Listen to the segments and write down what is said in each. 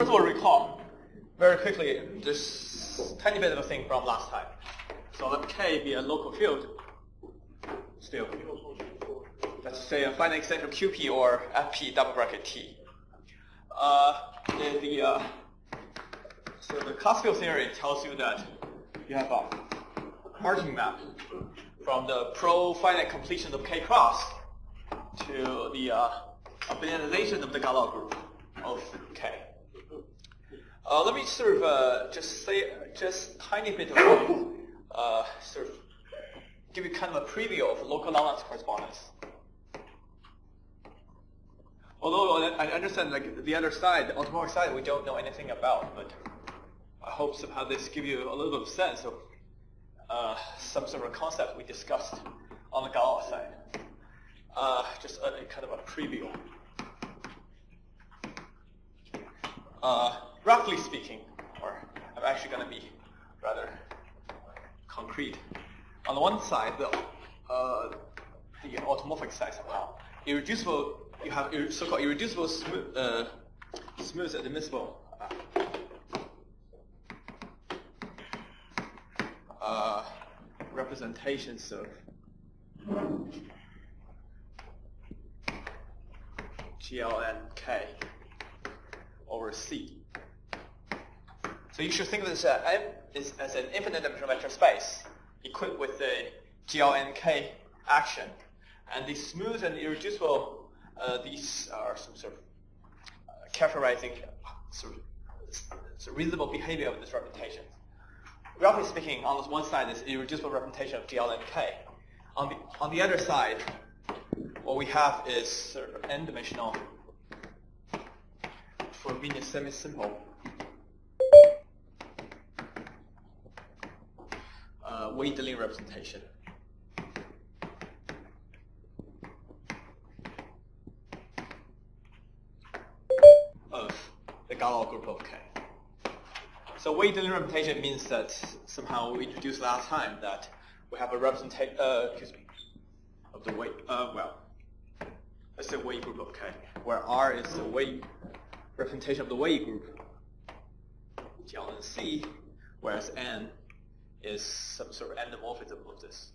First of all, recall very quickly this tiny bit of a thing from last time. So let K be a local field. Still, let's say a finite extension of QP or FP double bracket T. So the classical theory tells you that you have a arcing map from the pro-finite completion of K cross to the abelianization of the Galois group of K. Let me sort of just tiny bit of sort of give you kind of a preview of local long-length correspondence. Although I understand like the other side, the automorphic side, we don't know anything about, but I hope somehow this gives you a little bit of sense of some sort of concept we discussed on the Galois side. Just a kind of a preview. Roughly speaking, or I'm actually going to be rather concrete. On the one side, the automorphic side somehow, irreducible. You have so-called irreducible smooth admissible representations of GL and K over C. So you should think of this as an infinite dimensional vector space equipped with the GL and K action. And the smooth and irreducible, these are some sort of characterizing sort of reasonable behavior of this representation. Roughly speaking, on this one side is irreducible representation of GL and K. On the other side, what we have is sort of n-dimensional Frobenius semi-simple Wade-Deligne representation. Of the Galois group of K. So Wade-Deligne representation means that somehow we introduced last time that we have a representation, of the Wade, let's say Wade group of K, where R is the Wade representation of the Wade group, GL and C, whereas N is some sort of endomorphism of this,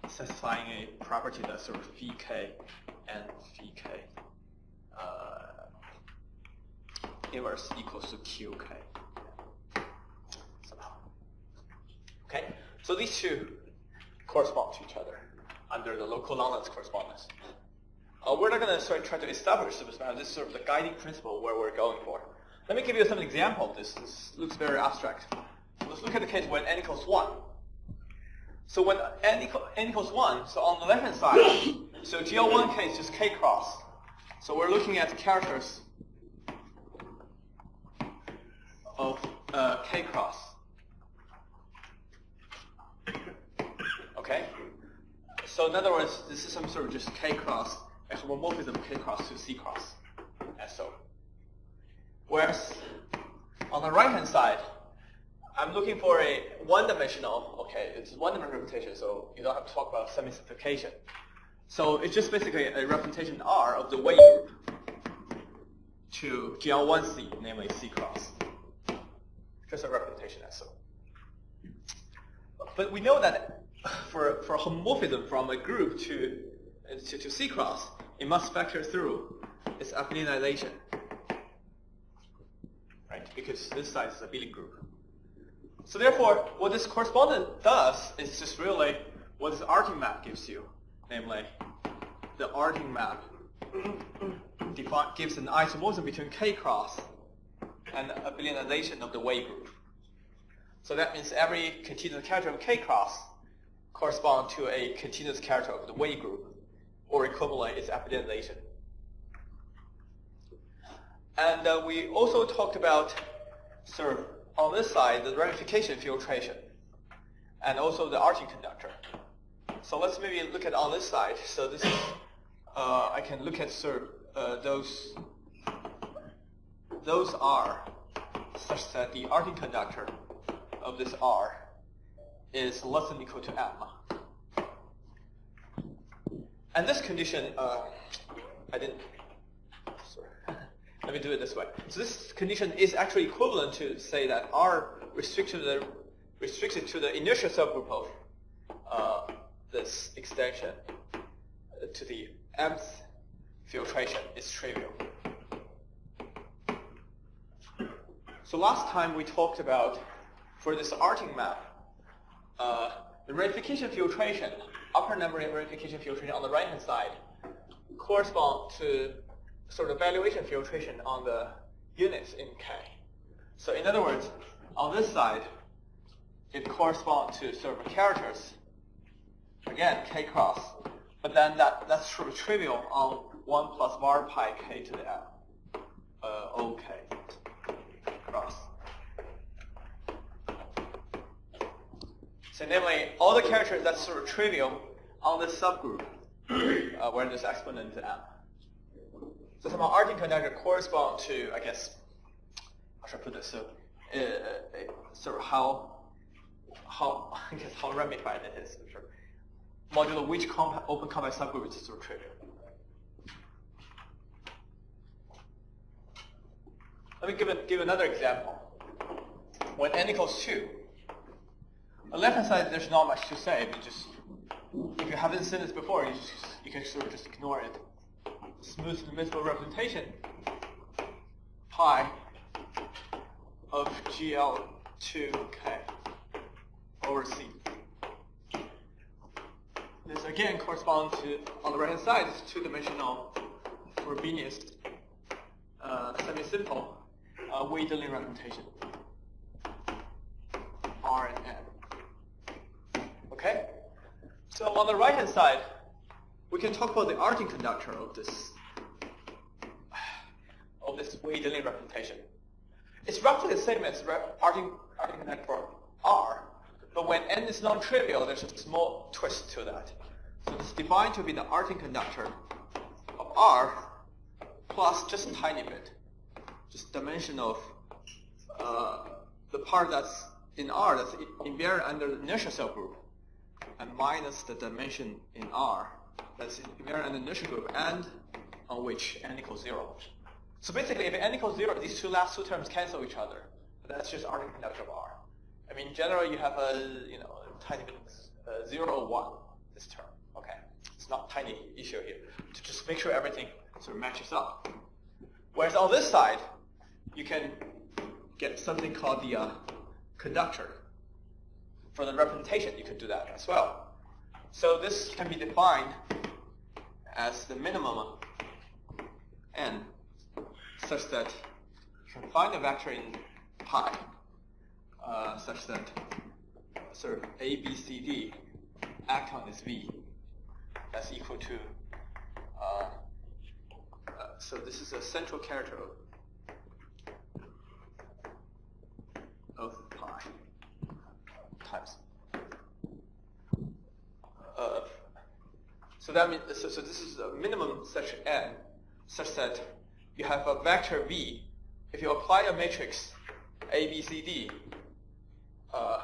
satisfying a property that's sort of Vk and Vk inverse equals to Qk somehow. Okay, so these two correspond to each other under the local long-length correspondence. We're not going to try to establish this is sort of the guiding principle where we're going for. Let me give you some example of this. This looks very abstract. Let's look at the case when n equals 1. So when n equals 1, so on the left-hand side, so GL1K is just K cross. So we're looking at characters of K cross. Okay? So in other words, this is some sort of just K cross, a homomorphism K cross to C cross, and so. Whereas on the right-hand side, I'm looking for a one-dimensional, okay, it's one-dimensional representation, so you don't have to talk about semi-simplification. So it's just basically a representation R of the Wade group to GL1C, namely C cross. Just a representation as so. But we know that for homomorphism from a group to C cross, it must factor through its abelianization, right? Because this side is a abelian group. So therefore, what this correspondent does is just really what this arcing map gives you, namely the arcing map gives an isomorphism between K cross and the abelianization of the Wade group. So that means every continuous character of K cross corresponds to a continuous character of the Wade group, or equivalent is abelianization. And we also talked about sort of on this side the ramification filtration, and also the arcing conductor. So let's maybe look at on this side. So this is I can look at sort of those are such that the arcing conductor of this R is less than or equal to M. And this condition, let Let me do it this way. So this condition is actually equivalent to say that R restricted to the initial subgroup of this extension to the mth filtration is trivial. So last time we talked about, for this arting map, the ramification filtration, upper number ramification filtration on the right-hand side correspond to sort of valuation filtration on the units in K. So in other words, on this side, it corresponds to sort of characters, again, K cross, but then that's sort of trivial on 1 plus var pi K to the M, OK cross. So namely, all the characters that's sort of trivial on this subgroup where there's exponent M. So somehow arting conductor correspond to, I guess, how should I put this? So, sort of how ramified it is. Sure. Modulo which open compact subgroup is sort of trivial. Let me give another example. When n equals 2, on the left-hand side, there's not much to say. But just, if you haven't seen this before, you can sort of just ignore it. Smooth divisible representation pi of GL2K over C. This again corresponds to, on the right-hand side, this two-dimensional Frobenius semi-simple Wade-Deligne representation. R and N. Okay? So on the right-hand side, we can talk about the arting conductor of this Wade-Deligne representation. It's roughly the same as arting conductor for R, but when n is non-trivial, there's a small twist to that. So it's defined to be the arting conductor of R plus just a tiny bit, just dimension of the part that's in R that's invariant under the initial subgroup, and minus the dimension in R that's invariant under the initial group and on which n equals 0. So basically, if n equals 0, these last two terms cancel each other. That's just arting conductor of R. I mean, in general, you have a tiny bit 0 or 1 this term. Okay, it's not a tiny issue here. To just make sure everything sort of matches up. Whereas on this side, you can get something called the conductor. For the representation, you could do that as well. So this can be defined as the minimum n, such that you can find a vector in pi, such that sort of A, B, C, D act on this V that's equal to, so this is a central character of pi times. So that means, so this is a minimum such n, such that you have a vector V. If you apply a matrix A, B, C, D, A,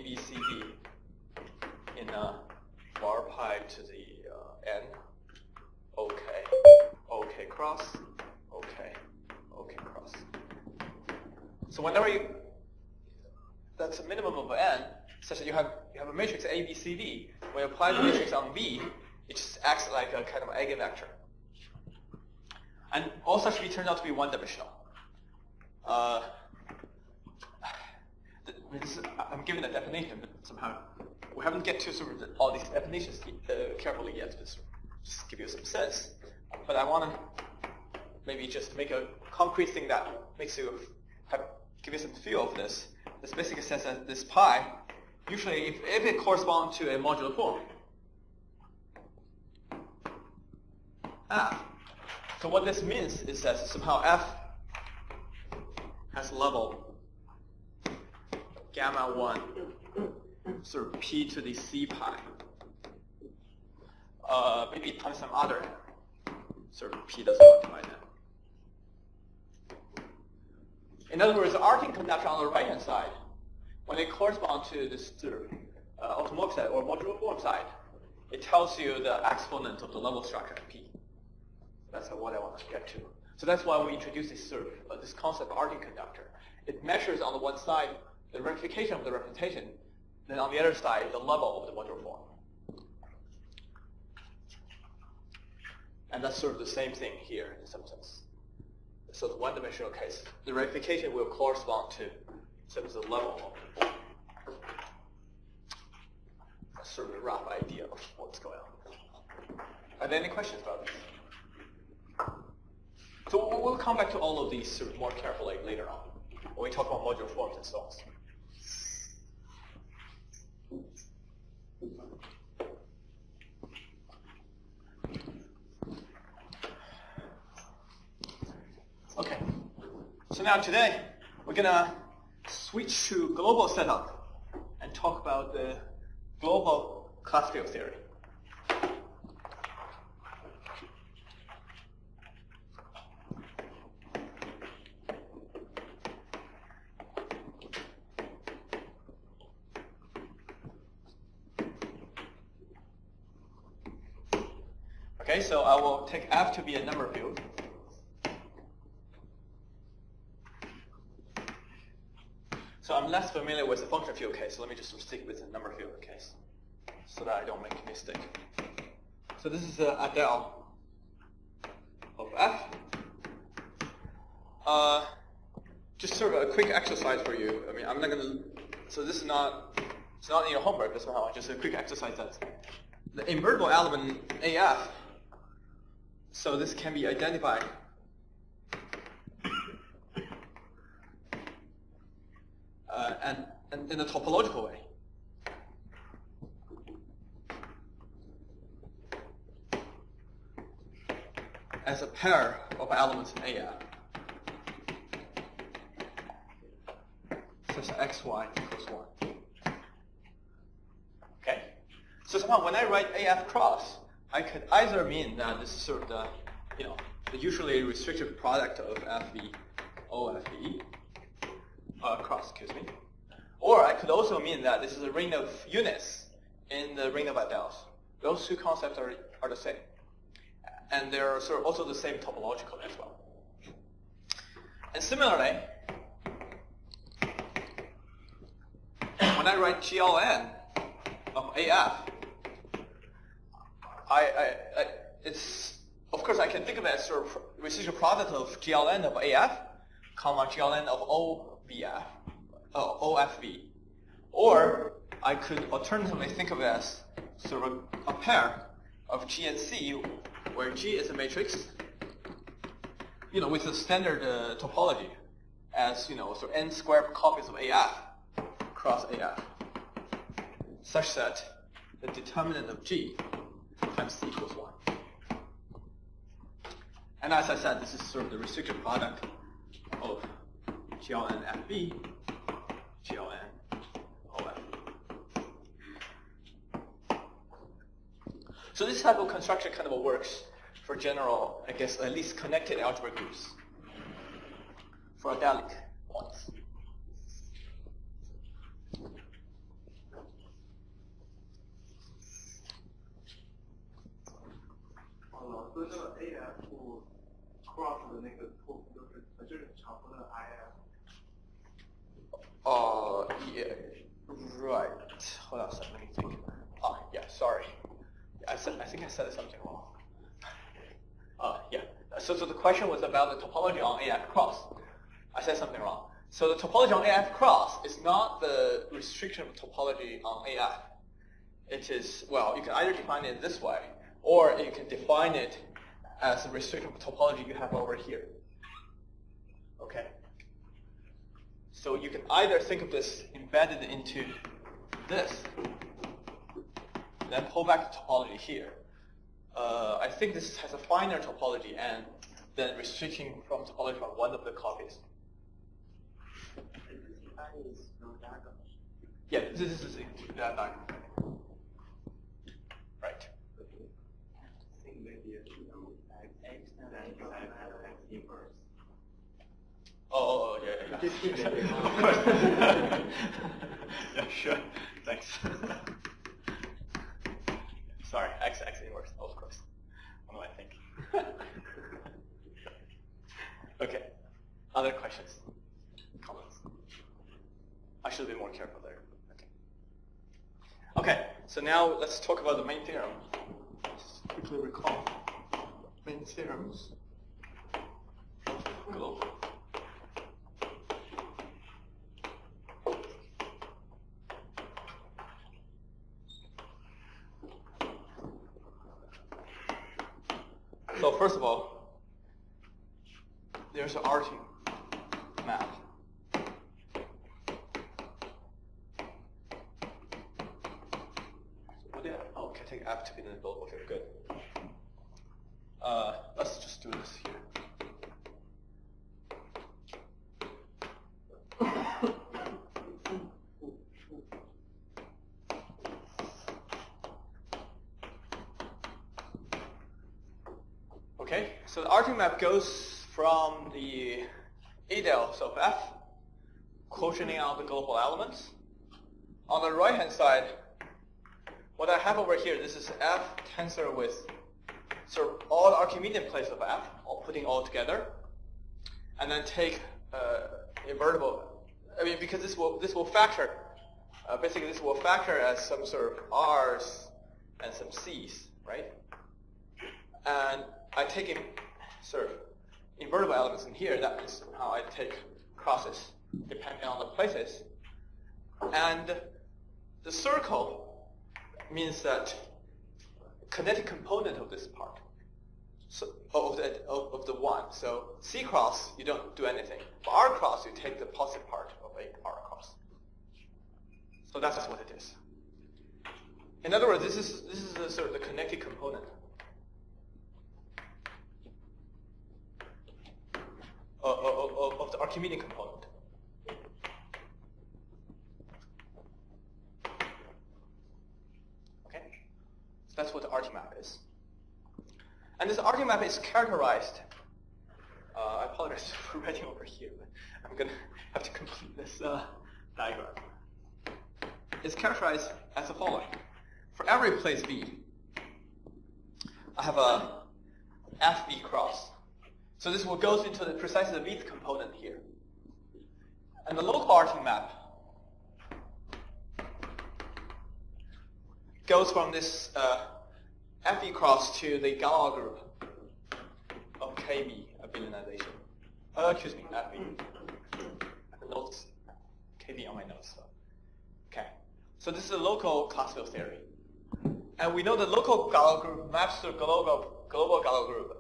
B, C, D in var pi to the n, OK cross, OK cross. So whenever that's a minimum of n, such that you have a matrix A, B, C, D. When you apply the matrix on V, it just acts like a kind of eigenvector. And all such V turns out to be one-dimensional. I'm giving a definition, but somehow we haven't get to sort of all these definitions carefully yet. Just give you some sense. But I want to maybe just make a concrete thing that makes you give you some feel of this. This basically says that this pi, usually if it corresponds to a modular form, F. So what this means is that somehow F has level gamma 1, sort of P to the C pi. Maybe times some other sort of P doesn't multiply that. In other words, the arting conductor on the right-hand side, when it corresponds to this automorphic side or modular form side, it tells you the exponent of the level structure P. That's what I want to get to. So that's why we introduced this concept of Artin conductor. It measures on the one side the ramification of the representation, then on the other side the level of the modular form. And that's sort of the same thing here in some sense. So the one-dimensional case, the ramification will correspond to sort of the level of the form. That's sort of a rough idea of what's going on. Are there any questions about this? So we'll come back to all of these sort of more carefully later on when we talk about modular forms and so on. Okay, so now today we're gonna switch to global setup and talk about the global class field theory. Okay, so I will take F to be a number field. So I'm less familiar with the function field case, so let me just stick with the number field case so that I don't make a mistake. So this is the Adele of F. Just sort of a quick exercise for you. I mean, I'm not going to, so this is not, it's not in your homework, but somehow just a quick exercise that's the invertible element AF. So this can be identified and in a topological way. As a pair of elements in AF, such that xy equals 1. Okay? So somehow when I write AF cross, I could either mean that this is sort of the, the usually restrictive product of FV, OFV, cross, or I could also mean that this is a ring of units in the ring of Adeles. Those two concepts are the same. And they're sort of also the same topological as well. And similarly, when I write GLN of AF, it's, of course, I can think of it as sort of residual product of GLN of AF, comma GLN of OFV. Or I could alternatively think of it as sort of a pair of G and C, where G is a matrix, with a standard topology as, sort of n squared copies of AF cross AF, such that the determinant of G times C equals 1. And as I said, this is sort of the restricted product of GLN FB, GLN OF. So this type of construction kind of works for general, I guess, at least connected algebra groups for adelic points.所以那个 AF cross 的那个错误就是常说的 IF。Yeah, right. Hold on a second, let me think. Yeah, sorry. I think I said something wrong. Yeah. So the question was about the topology on AF cross. I said something wrong. So the topology on AF cross is not the restriction of topology on AF. It is, well, you can either define it this way, or you can define it as a restriction of topology you have over here. Okay? So you can either think of this embedded into this, then pull back the topology here. I think this has a finer topology and then restricting from topology from one of the copies. Yeah, this is that diagonal. Right. Oh, yeah. Of course. Yeah, sure. Thanks. Sorry, x inverse, of course. What do I think? other questions? Comments? I should be more careful there. Okay, so now let's talk about the main theorem. Just quickly recall main theorems of global. So first of all, there's an arcing map. Oh, okay, take F to be in the global. Okay, good. Let's just do this here. Okay, so the arcing map goes from the ideals of F, quotienting out the global elements. On the right-hand side, what I have over here, this is F tensor with sort of all the Archimedean places of F, all putting all together, and then take invertible. I mean, because this will factor. Basically, this will factor as some sort of R's and some C's, right? And I take in sort of invertible elements in here. That means how I take crosses depending on the places. And the circle means that kinetic component of this part, so of the one. So C cross, you don't do anything. For R cross, you take the positive part of a R cross. So that's what it is. In other words, this is the sort of the kinetic component of the Archimedean component. Okay, so that's what the arcing map is. And this arcing map is characterized. I apologize for writing over here, but I'm going to have to complete this diagram. It's characterized as the following. For every place V, I have a FV cross. So this will goes into precisely the Vth component here. And the local arcing map goes from this FV cross to the Galois group of KB abelianization. Excuse me, FV. The notes, KB on my notes. So. Okay. So this is a local classical theory. And we know the local Galois group maps to the global Galois group.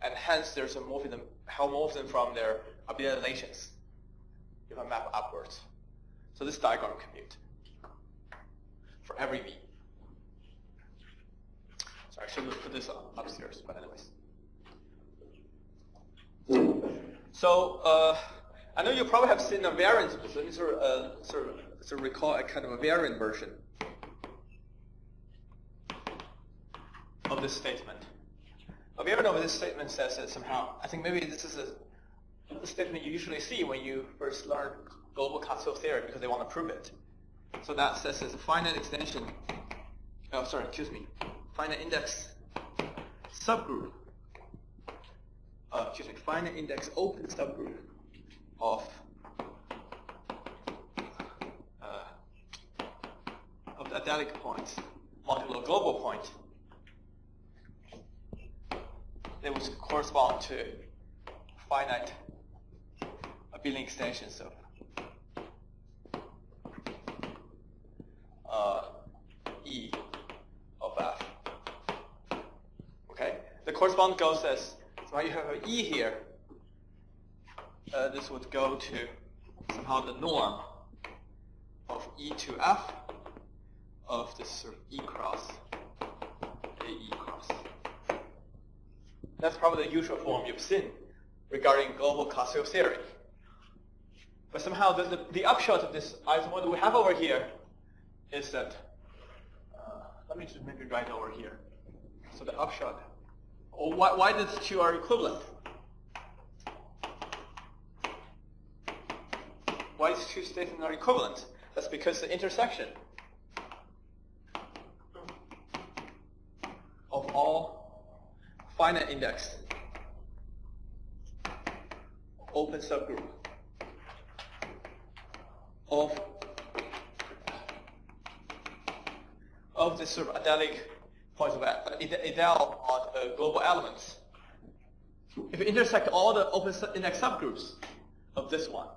And hence there's a homomorphism from their abelianizations if I map upwards. So this diagram compute for every V. Sorry, I should have put this upstairs, but anyways. So I know you probably have seen a variant of this. Let me sort of recall a kind of a variant version of this statement. A variant of this statement says that somehow, I think maybe this is a statement you usually see when you first learn global classical theory because they want to prove it. So that says it's a finite extension, finite index subgroup, finite index open subgroup of the adelic points modulo global point. They would correspond to finite abelian extensions of E of F. Okay, the correspondence goes as, so you have an E here. This would go to somehow the norm of E to F of this sort of E cross, AE cross. That's probably the usual form you've seen regarding global classical theory. But somehow the upshot of this isomorphism we have over here is that, let me just maybe write over here. So the upshot, why these two are equivalent? Why these two statements are equivalent? That's because the intersection of all finite index open subgroup of this sort of adelic points of ideal on global elements. If you intersect all the open index subgroups of this one,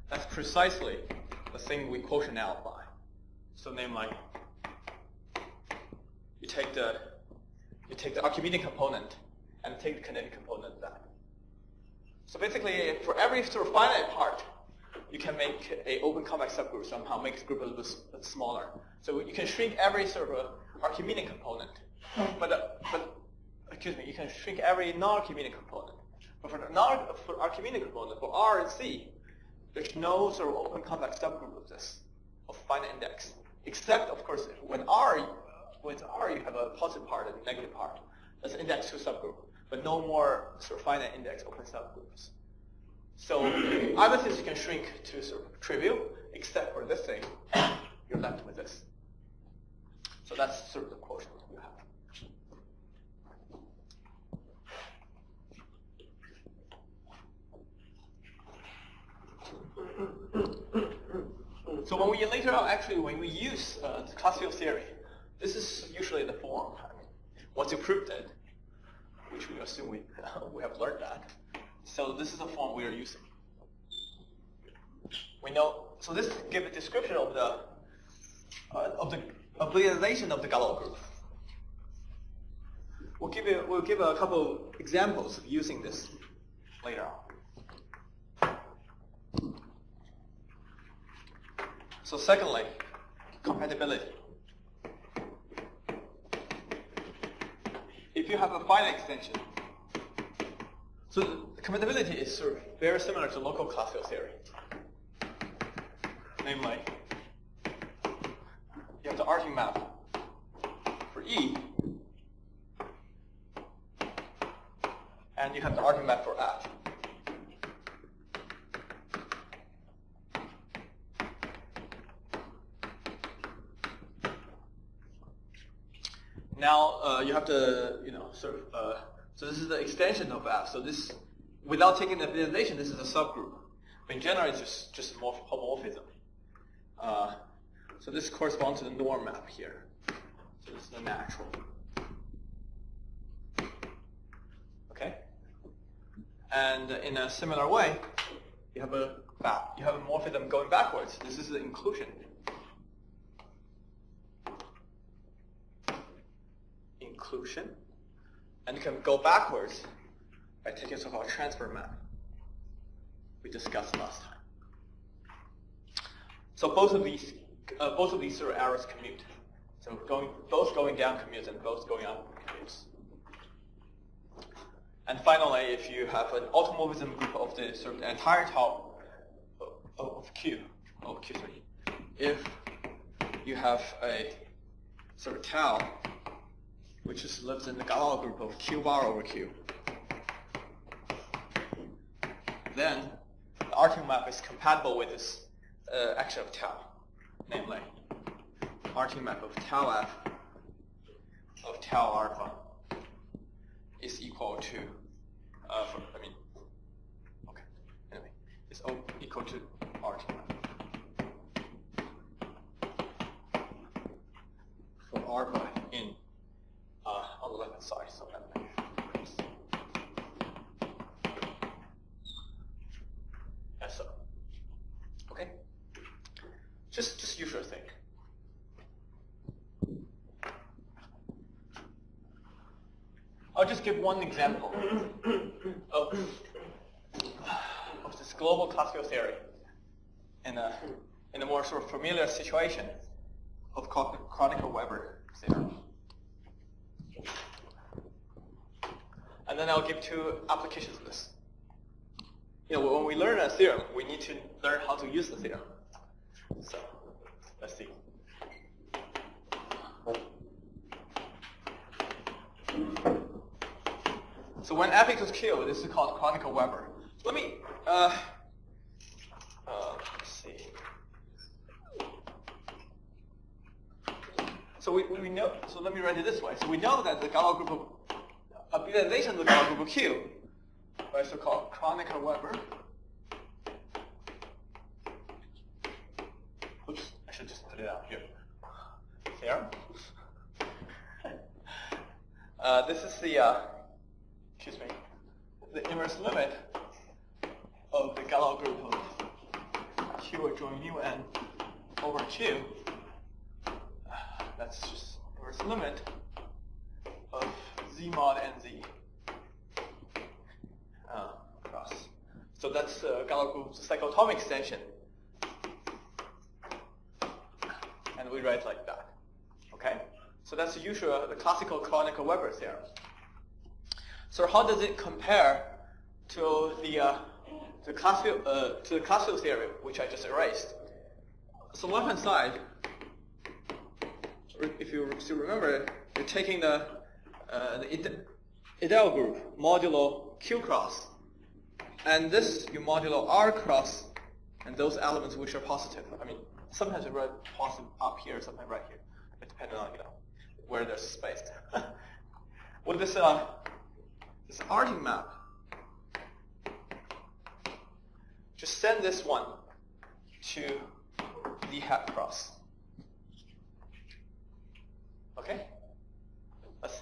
that's precisely the thing we quotiently. So namely, you take the Archimedean component and take the kinetic component of that. So basically, for every sort of finite part, you can make an open convex subgroup somehow, make the group a little bit smaller. So you can shrink every sort of Archimedean component, but you can shrink every non-Archimedean component. But for Archimedean component, for R and C, there's no sort of open convex subgroup of this, of finite index, except of course when R you have a positive part and a negative part. That's an index 2 subgroup, but no more sort of finite index open subgroups. So other things you can shrink to sort of trivial, except for this thing, you're left with this. So that's sort of the quotient you have. So when we later on, actually, when we use the class field theory, this is usually the form. I mean, once you prove it, which we assume we have learned that. So this is the form we are using. We know. So this gives a description of the obligation of the Galois group. We'll give a couple examples of using this later on. So secondly, compatibility. If you have a finite extension, so the compatibility is sort of very similar to local class field theory. Namely, you have the arcing map for E, and you have the arcing map for F. Now you have to, so this is the extension of F. So this, without taking the visualization, this is a subgroup. But in general, it's just more homomorphism. So this corresponds to the norm map here. So this is the natural. Okay. And in a similar way, you have a morphism going backwards. This is the inclusion. And you can go backwards by taking so-called transfer map we discussed last time. So both of these sort of arrows commute. So both going down commutes and both going up commutes. And finally, if you have an automorphism group of the sort of the entire tau of Q, if you have a sort of tau which just lives in the Galois group of Q bar over Q, then the arcing map is compatible with this action of tau, namely arcing map of tau F of tau alpha is equal to, it's equal to arcing map for alpha in on the left-hand side. So as so. Okay? Just usual thing. I'll just give one example of this global class field theory in a more sort of familiar situation of Kronecker-Weber theorem. And then I'll give two applications of this. When we learn a theorem, we need to learn how to use the theorem. So, let's see. So when F equals Q, this is called Kronecker-Weber. Let me, let's see. So we know, so let me write it this way. So we know that the Galois group of, visualization of the Galois group of Q, by so-called Kronecker-Weber, put it out here. Here. This is the, excuse me, the inverse limit of the Galois group of Q adjoining UN over 2. That's just inverse limit of Z mod NZ cross. So that's Galois group's cyclotomic extension. And we write like that. Okay? So that's the classical Kronecker-Weber theorem. So how does it compare to the classical theory, which I just erased? So left-hand side, if you still remember, you're taking the ideal group modulo Q cross, and this you modulo R cross, and those elements which are positive. I mean, sometimes you write positive up here, sometimes right here, depending on where there's space. With this Arting map, just send this one to the hat cross. Okay. Let's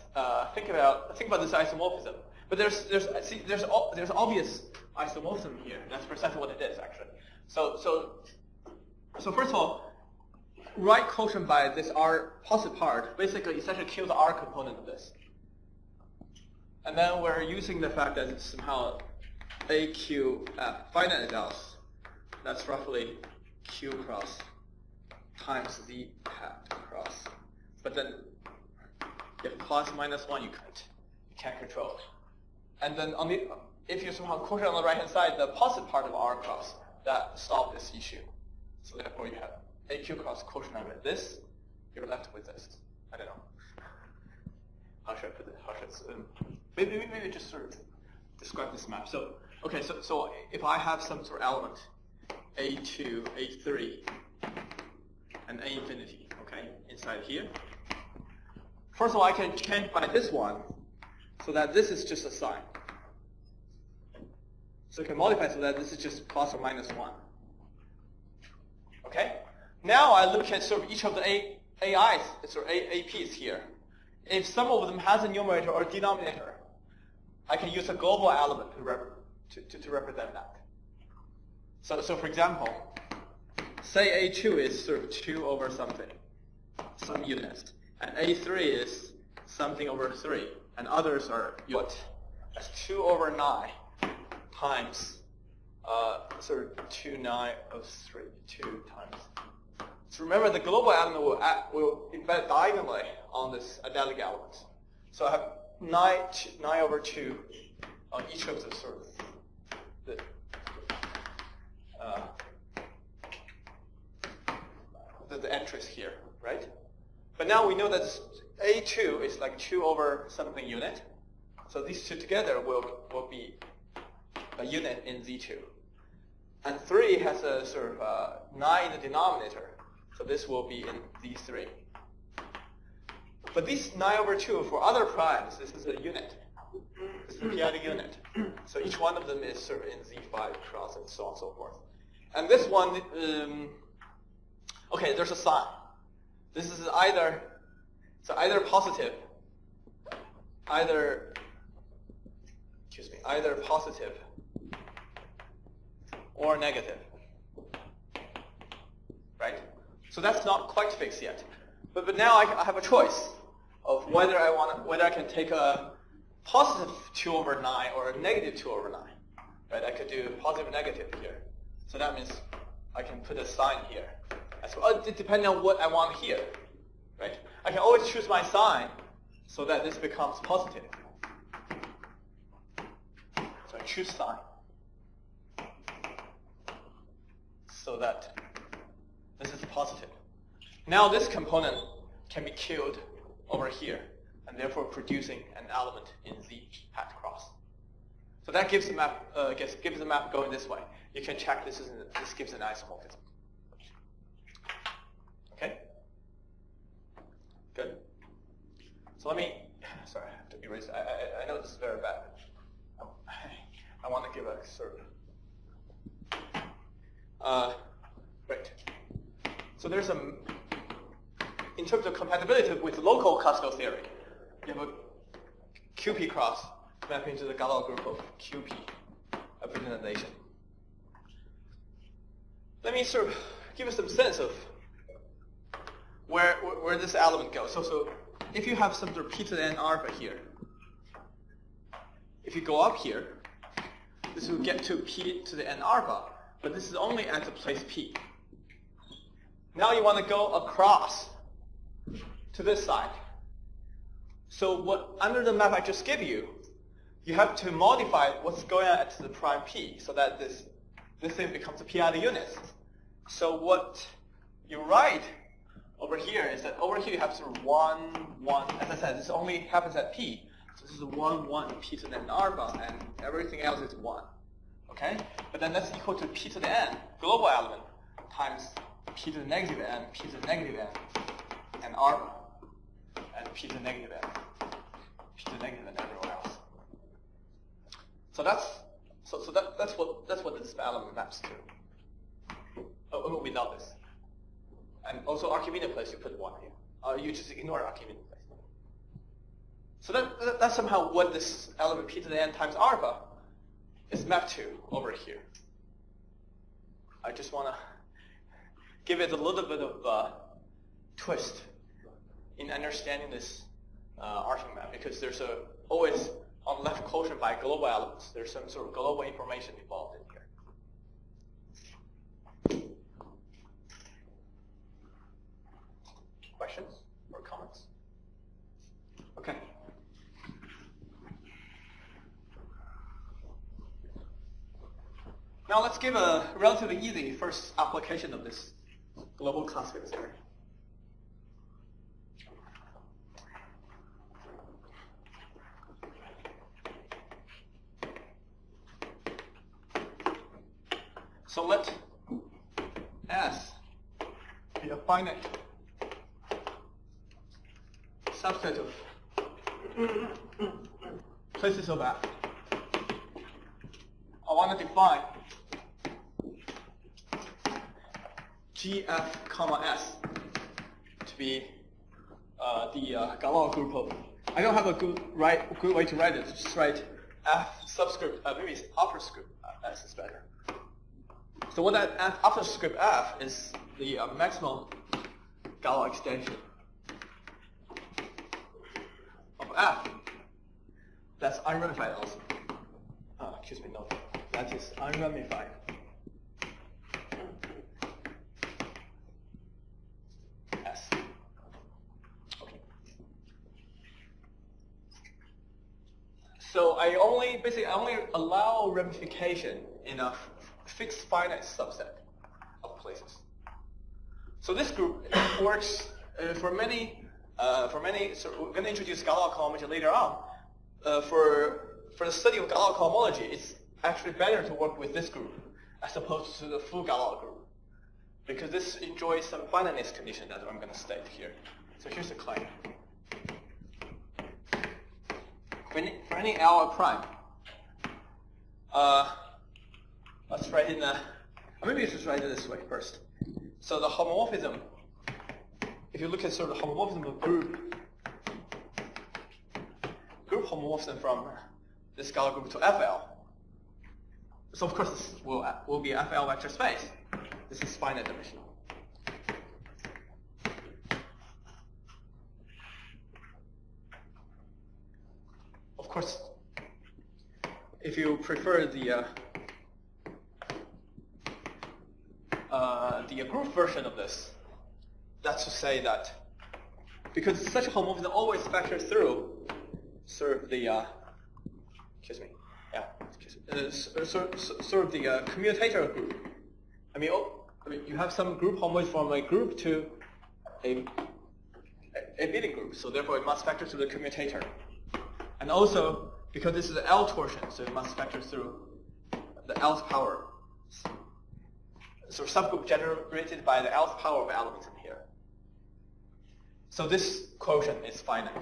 think about this isomorphism. But there's obvious isomorphism here. That's precisely what it is, actually. So first of all, right quotient by this R positive part basically essentially kills the R component of this. And then we're using the fact that it's somehow AQF finite ideals. That's roughly Q cross times Z hat cross. But then if plus minus 1 you can't control. And then if you somehow quotient on the right hand side the positive part of R cross, that solves this issue. So therefore you have AQ cross quotient of this, you're left with this. I don't know. How should I put it? Maybe just sort of describe this map. So okay, so if I have some sort of element A2, A3, and A infinity, okay, inside here. First of all, I can change by this one so that this is just a sign. So I can modify so that this is just plus or minus 1. Okay? Now I look at sort of each of the AIs, or APs here. If some of them has a numerator or denominator, I can use a global element to represent that. So for example, say A2 is sort of 2 over something, some units, and A3 is something over 3, and others are what? That's 2 over 9 times sort of 2 9 of 3, 2 times. So remember, the global element will embed diagonally on this adelic element. So I have 9 over 2 on each of the sort of the entries here, right? But now we know that A2 is like 2 over something unit. So these two together will be a unit in Z2. And 3 has a sort of 9 in the denominator. So this will be in Z3. But these 9 over 2 for other primes, this is a unit. This is a periodic unit. So each one of them is sort of in Z5 cross and so on and so forth. And this one, okay, there's a sign. This is either positive, either positive or negative, right? So that's not quite fixed yet. But now I have a choice of whether I can take a positive 2 over 9 or a negative 2 over 9. Right? I could do positive and negative here. So that means I can put a sign here. As well, depending on what I want here. Right? I can always choose my sign so that this becomes positive. So I choose sign so that this is positive. Now this component can be killed over here, and therefore producing an element in Z hat cross. So that gives the map gives the map going this way. You can check this gives an isomorphism. Okay? Good. So I have to erase. I know this is very bad. I want to give a sort of right. So there's a in terms of compatibility with local classical theory, you have a QP cross mapping to the Galois group of QP representation. Let me sort of give you some sense of where this element goes. So if you have some sort of p to the n alpha here, if you go up here, this will get to p to the n alpha, but this is only at the place p. Now you want to go across to this side. So what under the map I just gave you, you have to modify what's going on at the prime p so that this thing becomes a p-i unit. So what you write over here is that over here you have sort of 1, 1. As I said, this only happens at p. So this is 1, 1, p to the n alpha, and everything else is 1. Okay? But then that's equal to p to the n, global element, times p to the negative n, p to the negative n, and alpha, and p to the negative n, p to the negative n, everywhere else. So that's what this element maps to. Oh, without this. And also Archimedean place, you put 1 here. You just ignore Archimedean place. So that's somehow what this element p to the n times alpha is mapped to over here. I just want to give it a little bit of a twist in understanding this arching map, because there's always on the left quotient by global elements, there's some sort of global information involved in here. Questions or comments? Okay. Now let's give a relatively easy first application of this global classical theory. So let S be a finite subset of places of F. I want to define GF comma S to be the Galois group of. I don't have a good way to write it. Just write F subscript. Maybe it's upper script S is better. So what that after script F is the maximum Galois extension of F. That's unramified also. Excuse me, no. That is unramified. S. Okay. So I only allow ramification in a fixed finite subset of places. So this group works for many. So we're going to introduce Galois cohomology later on. For the study of Galois cohomology, it's actually better to work with this group as opposed to the full Galois group, because this enjoys some finiteness condition that I'm going to state here. So here's the claim. For any L prime, let's write in maybe let's just write it this way first. So the homomorphism, if you look at sort of the homomorphism of group homomorphism from this Galois group to FL. So of course this will be a FL vector space. This is finite dimensional. Of course, if you prefer the group version of this, that's to say that because such a homomorphism always factors through sort of the sort of the commutator group. I mean, you have some group homomorphism from a group to a Billy group, so therefore it must factor through the commutator. And also, because this is an L torsion, so it must factor through the Lth power. So subgroup generated by the Lth power of elements in here. So this quotient is finite.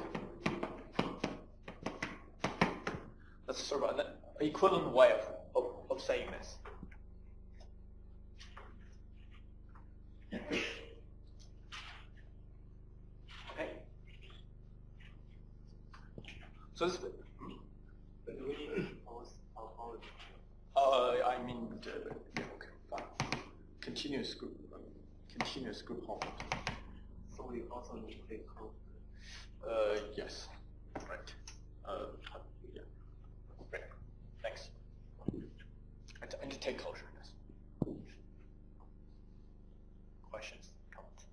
That's sort of an equivalent way of saying this. So this. But do we need to follow? I mean, okay, fine. Continuous group home. So we also need to take code. Yes, right. Yeah, right. Thanks. I need to take closure. Yes. Questions, comments.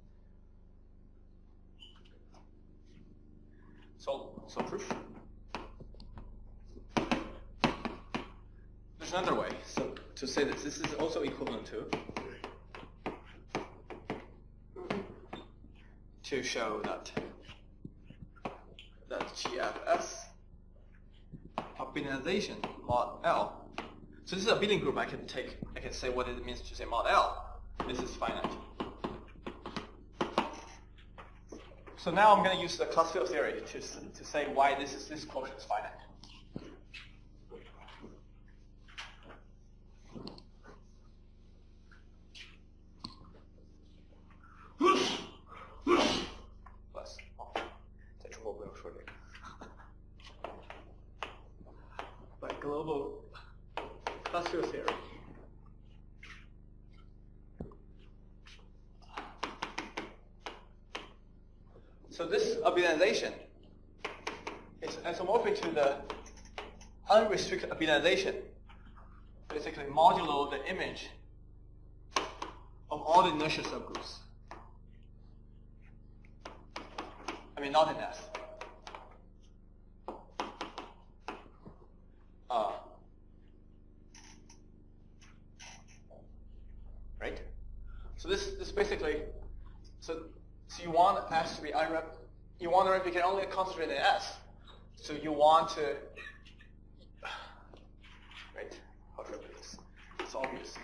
So proof. There's another way. So to say that this is also equivalent to show that GFS abelianization mod L. So this is a abelian group. I can say what it means to say mod L. This is finite. So now I'm going to use the class field theory to say why this quotient is finite. By global class field theory. So this abelianization is isomorphic to the unrestricted abelianization, basically modulo the image of all the inertial subgroups. I mean, not in S. Right? So this basically, so you want S to be you want to replicate only a concentrated in S. So you want to, right? How to replicate this? It's obvious.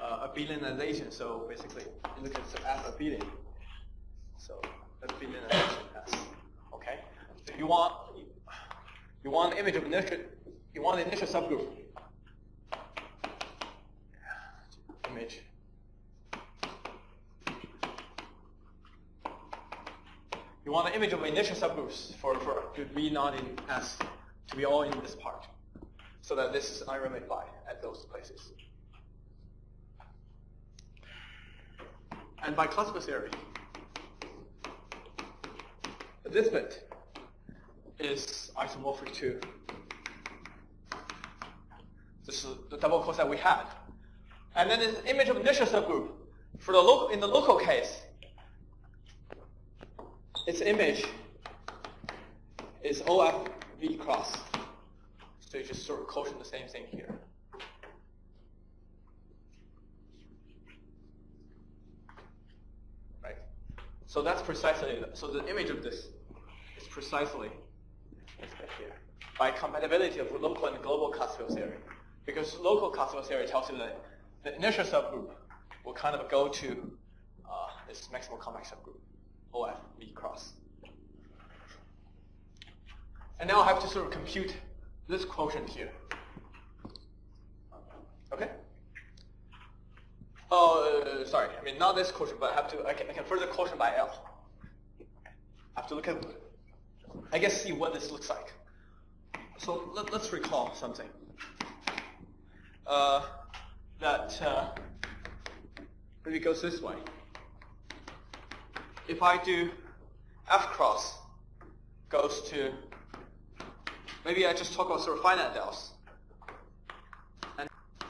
Abelianization. So basically, you look at the F abelian. So abelianization S. Okay. So you want an image of inertial. You want an initial subgroup. Image. You want an image of initial subgroups to be not in S, to be all in this part, so that this is unramified at those places. And by classical theory, this bit is isomorphic to this is the double coset we had. And then this image of initial subgroup for the in the local case, its image is OFV cross. So you just sort of quotient the same thing here. Right? So that's precisely, so the image of this is precisely this bit here. By compatibility of local and global classical theory. Because local classical theory tells you that the inertial subgroup will kind of go to this maximal compact subgroup, OFV cross. And now I have to sort of compute this quotient here. Okay? Oh, sorry. I mean, not this quotient, but I can further quotient by L. I have to look at, I guess, see what this looks like. So let's recall something. That maybe goes this way. If I do F cross goes to, maybe I just talk about sort of finite dells.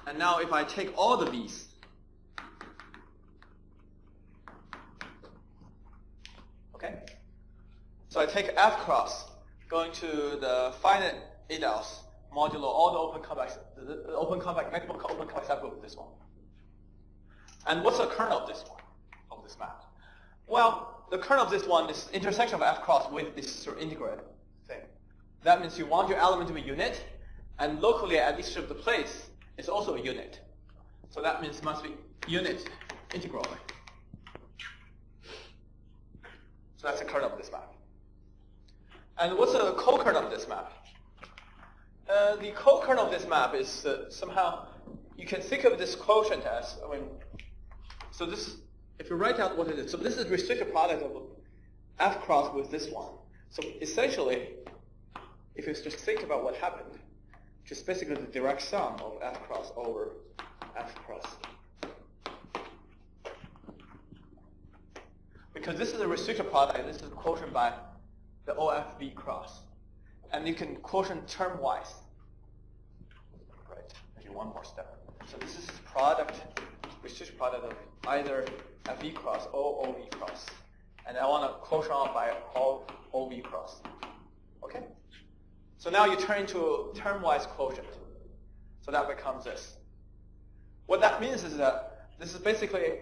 And now if I take all the V's, okay? So I take F cross going to the finite A dells modulo all the open compact, maximal open compact subgroup of this one. And what's the kernel of this one, of this map? Well, the kernel of this one is intersection of F cross with this sort of integral thing. That means you want your element to be unit, and locally at each of the place is also a unit. So that means it must be unit integrally. So that's the kernel of this map. And what's the co-kernel of this map? The co-kernel of this map is somehow, you can think of this quotient as, so this, if you write out what it is, so this is restricted product of F cross with this one. So essentially, if you just think about what happened, just basically the direct sum of F cross over F cross. Because this is a restricted product, this is quotient by the OFV cross. And you can quotient term-wise. Right, actually one more step. So this is product, restricted product of either FE cross or OV cross. And I want to quotient out by all OV cross. Okay? So now you turn into term-wise quotient. So that becomes this. What that means is that this is basically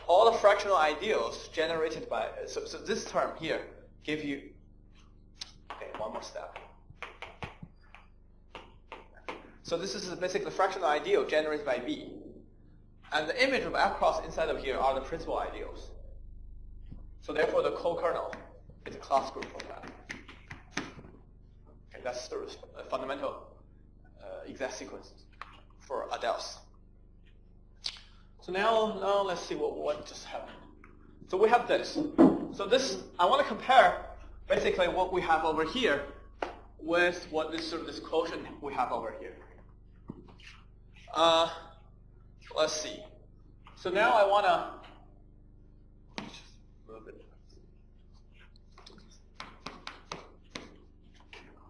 all the fractional ideals generated by, so this term here give you, okay, one more step. So this is basically the fractional ideal generated by B. And the image of F cross inside of here are the principal ideals. So therefore the co-kernel is a class group of that. Okay, that's the fundamental exact sequence for adels. So now let's see what just happened. So we have this. So this, I want to compare basically what we have over here with what this quotient we have over here. Let's see. So now I want to just move it.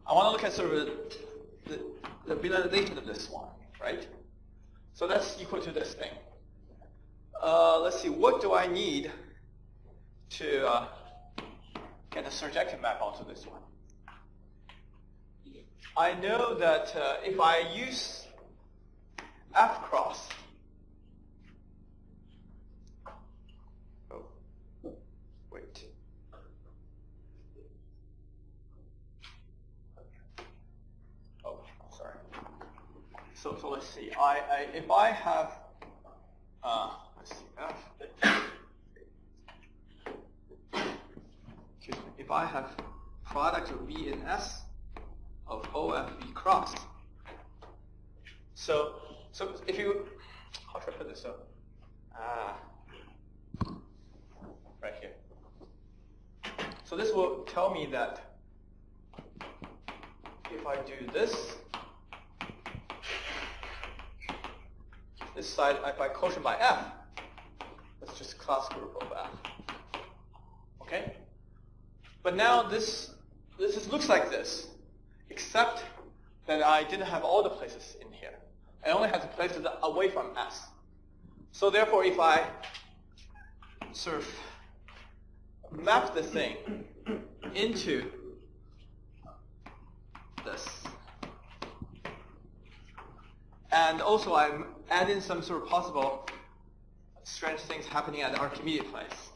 I want to look at sort of the binarization of this one, right? So that's equal to this thing. Let's see, what do I need to get a surjective map onto this one? I know that if I use F cross, oh, wait. Oh, sorry. So let's see. If I have let's see, excuse me. If I have product of V and S of OFV cross, so if you, how should I put this up? Right here. So this will tell me that if I do this side, if I quotient by F, that's just class group of F. Okay? But now this looks like this, except that I didn't have all the places in here. I only have the places away from S. So therefore, if I sort of map the thing into this, and also I'm adding some sort of possible strange things happening at the Archimedes place.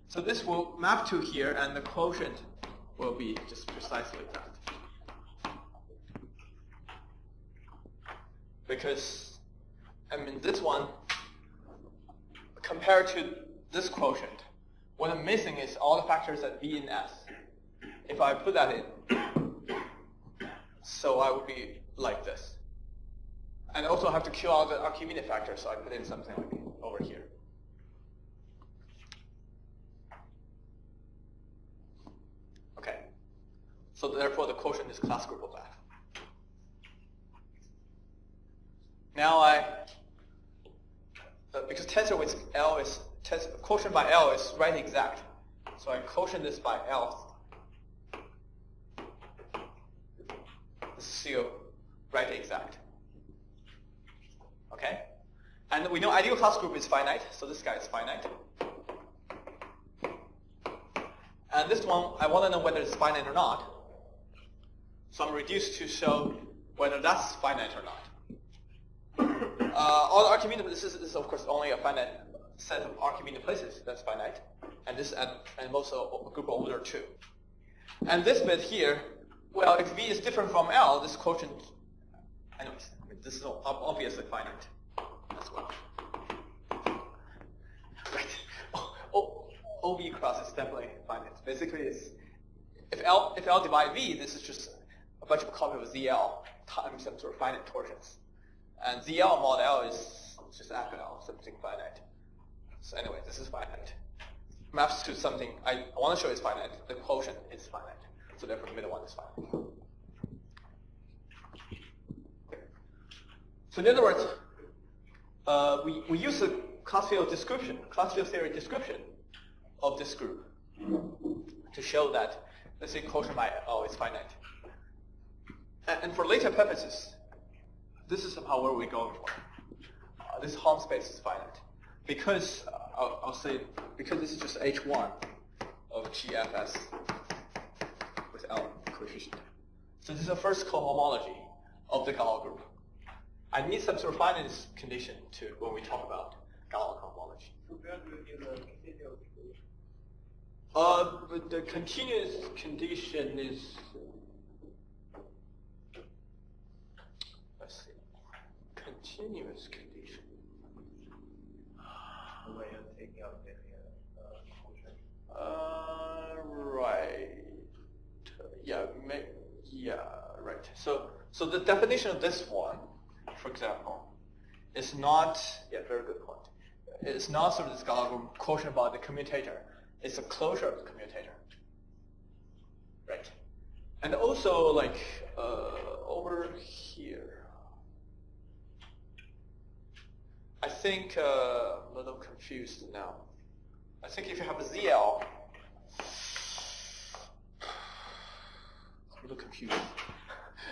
So this will map to here, and the quotient will be just precisely that. Because, I mean, this one, compared to this quotient, what I'm missing is all the factors at V and S. If I put that in, so I would be like this. And also have to kill out the Archimedes factor, so I put in something like over here. Okay. So therefore the quotient is class group of F. Now because tensor with L is, quotient by L is right exact. So I quotient this by L. This is still right exact. Okay? And we know ideal class group is finite, so this guy is finite. And this one, I want to know whether it's finite or not. So I'm reduced to show whether that's finite or not. All the Archimedes, this is of course only a finite set of Archimedes places that's finite. And this and also a group of order 2. And this bit here, well, if V is different from L, this quotient, anyways, I mean, this is obviously finite as well. Right. OV cross is definitely finite. Basically, it's, if L divide V, this is just a bunch of copies of ZL times some sort of finite torsions. And ZL mod L is just after L, something finite. So anyway, this is finite. maps to something I want to show is finite. The quotient is finite. So therefore the middle one is finite. So in other words, we use a class field theory description of this group to show that, let's say, quotient by O is finite. And for later purposes, this is somehow where we're going for. This Hom space is finite because I'll say because this is just H1 of GFS with L coefficient. So this is the first cohomology of the Galois group. I need some sort of finiteness condition to when we talk about Galois cohomology. But the continuous condition is, let's see, continuous condition. Right. Yeah, right. So the definition of this one, for example, is not, very good point. It's not sort of this Galois quotient about the commutator. It's a closure of the commutator. Right. And also, like, over here, I think I'm a little confused now. I think if you have a ZL, I'm a little confused.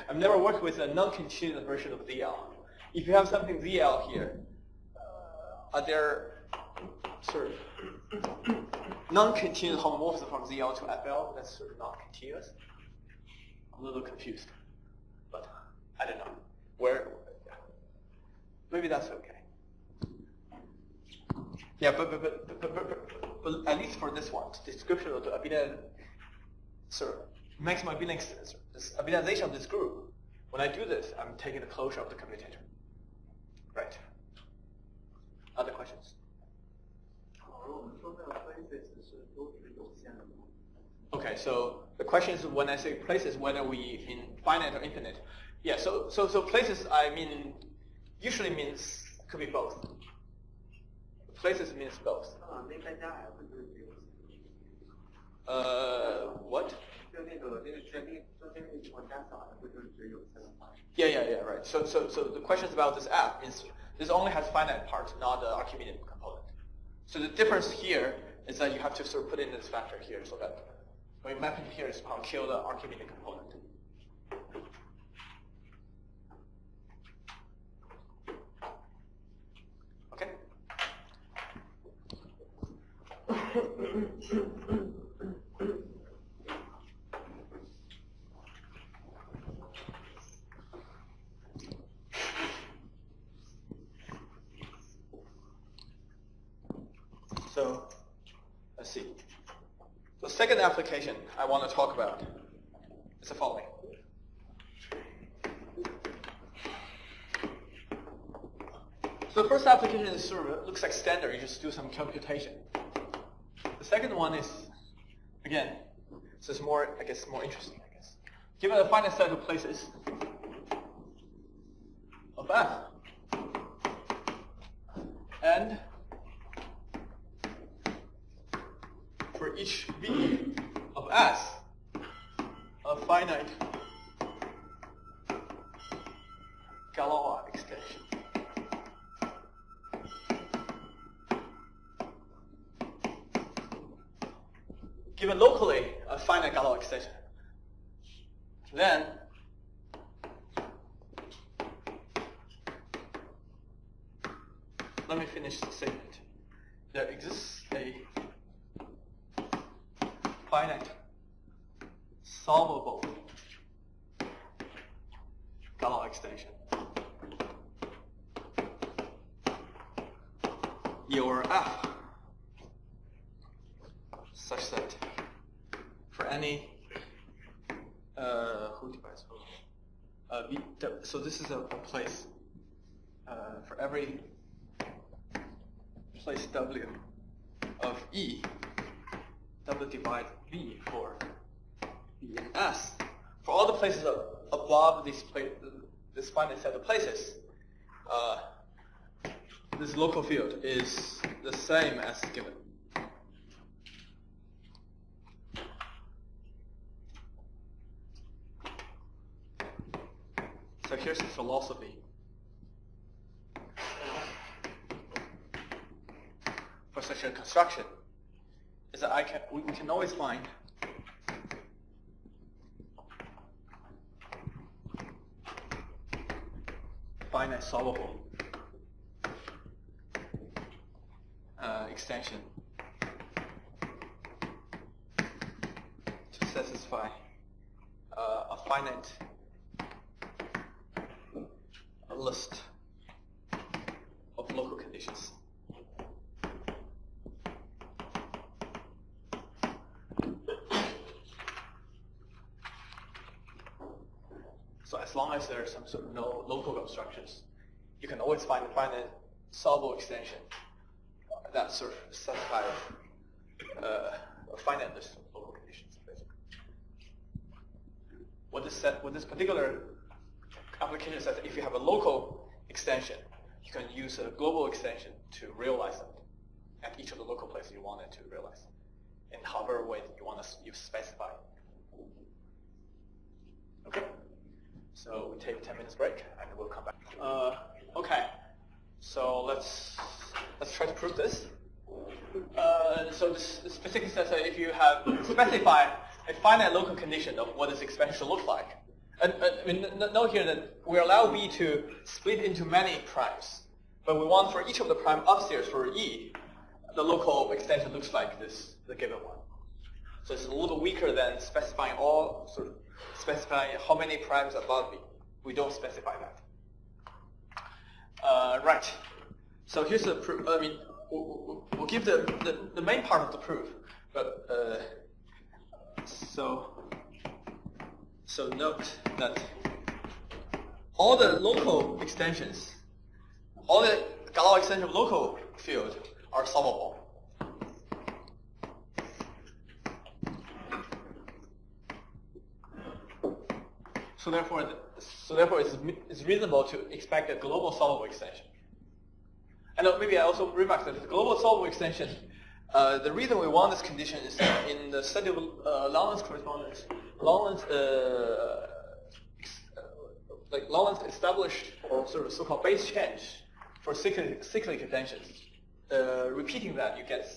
I've never worked with a non-continuous version of ZL. If you have something ZL here, are there sort of non-continuous homomorphism from ZL to FL that's sort of non-continuous? I'm a little confused, but I don't know. Maybe that's okay. Yeah, but at least for this one, the description of the maximum abilization of this group, when I do this, I'm taking the closure of the commutator. Right. Other questions? Okay, so the question is when I say places, whether we mean finite or infinite. Yeah, so places I mean usually means could be both. Places means both. What? Yeah, right. So the questions about this app is this only has finite part, not the Archimedean component. So the difference here is that you have to sort of put in this factor here so that when you map it here, it's somehow kill the Archimedean component. Okay? So, let's see. The second application I want to talk about is the following. So the first application is sort of looks like standard. You just do some computation. The second one is, again, this is more, I guess, more interesting. Given a finite set of places of F, and for each V of S, a finite Galois extension. Given locally a finite Galois extension, then let me finish the statement. There exists a finite solvable Galois extension. Your F such that for any so this is a place for every place W of E, W divide V for V in S. For all the places above this finite set of places, this local field is the same as given. So here's the philosophy. For such a construction is that we can always find finite solvable extension to satisfy a finite list of local conditions. So as long as there are some sort of no local obstructions, you can always find a finite solvable extension that sort of satisfies a finite list of local conditions, basically. What this particular application says, if you have a local extension, you can use a global extension to realize it at each of the local places you want it to realize, in however way that you specify. Okay. So we take a 10 minutes break and we'll come back. Okay, so let's try to prove this. So this particular says that if you have specify a finite local condition of what this expansion should look like, and note here that we allow V to split into many primes, but we want for each of the prime upstairs for E, the local extension looks like this, the given one. So it's a little weaker than specifying how many primes above V. We don't specify that. Right. So here's the proof. I mean, we'll give the main part of the proof, but so note that all the local extensions, all the Galois extension of local field are solvable. So therefore, it's reasonable to expect a global solvable extension. And maybe I also remark that the global solvable extension, the reason we want this condition is that in the study of Lawrence correspondence, Lawrence established sort of so-called base change for cyclic extensions. Repeating that, you get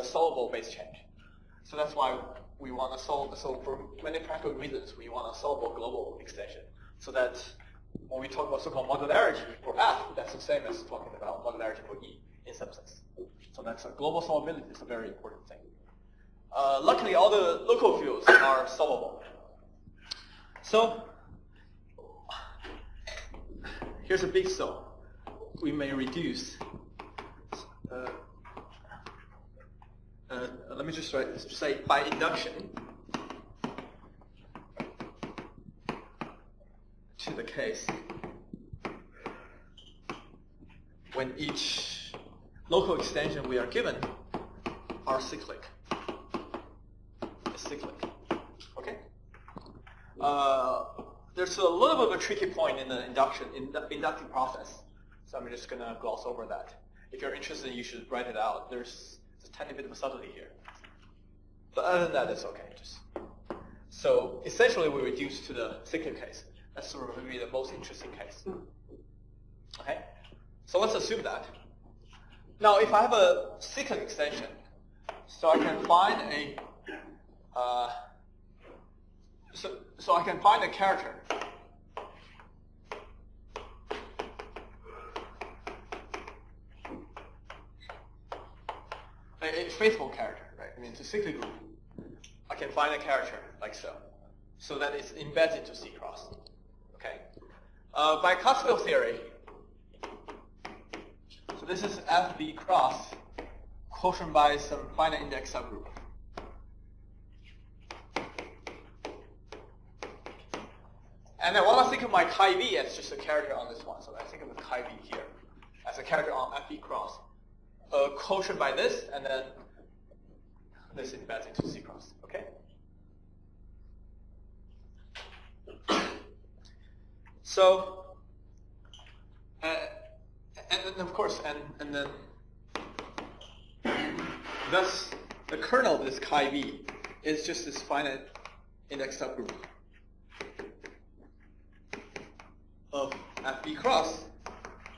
solvable base change. So that's why we want to solve. So for many practical reasons, we want a solvable global extension. So that when we talk about so-called modularity for F, that's the same as talking about modularity for E in some sense. So that's a global solvability is a very important thing. Luckily, all the local fields are solvable. So here's a big so. We may reduce. Let me just say by induction to the case when each local extension we are given are cyclic. It's cyclic. Okay? There's a little bit of a tricky point in the inductive process, so I'm just going to gloss over that. If you're interested, you should write it out. There's a tiny bit of a subtlety here. But other than that, it's okay. So essentially, we reduce to the cyclic case. That's sort of maybe the most interesting case. Okay? So let's assume that. Now, if I have a cyclic extension, so I can find a character a faithful character, right? I mean, it's a cyclic group. I can find a character like so, so that it's embedded into C cross. Okay. By classical theory, so this is FB cross quotient by some finite index subgroup. And then when I think of my chi V as just a character on this one, so I think of the chi V here as a character on FB cross. Quotient by this, and then this embeds into C cross. Okay. So, and of course, and then thus the kernel of this chi V is just this finite index subgroup of FB cross,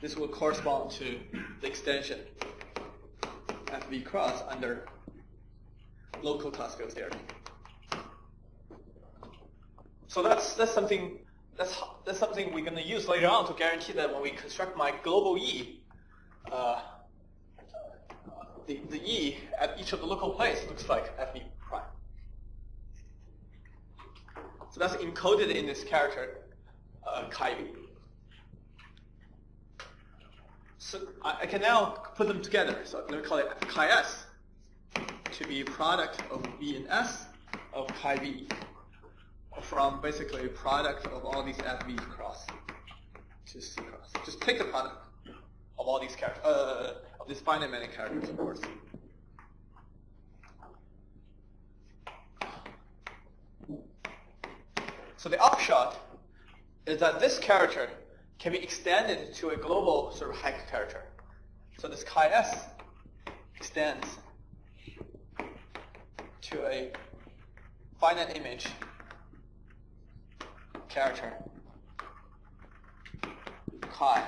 this will correspond to the extension FB cross under local classical theory. So that's something we're going to use later on to guarantee that when we construct my global E, the E at each of the local places looks like FB prime. So that's encoded in this character chi V. So I can now put them together. So I'm going to call it chi S to be product of V and S of chi V, from basically a product of all these FV cross to C cross. Just take the product of all these characters, of these finite many characters, of course. So the upshot is that this character can be extended to a global sort of Hecke character. So this chi S extends to a finite image character chi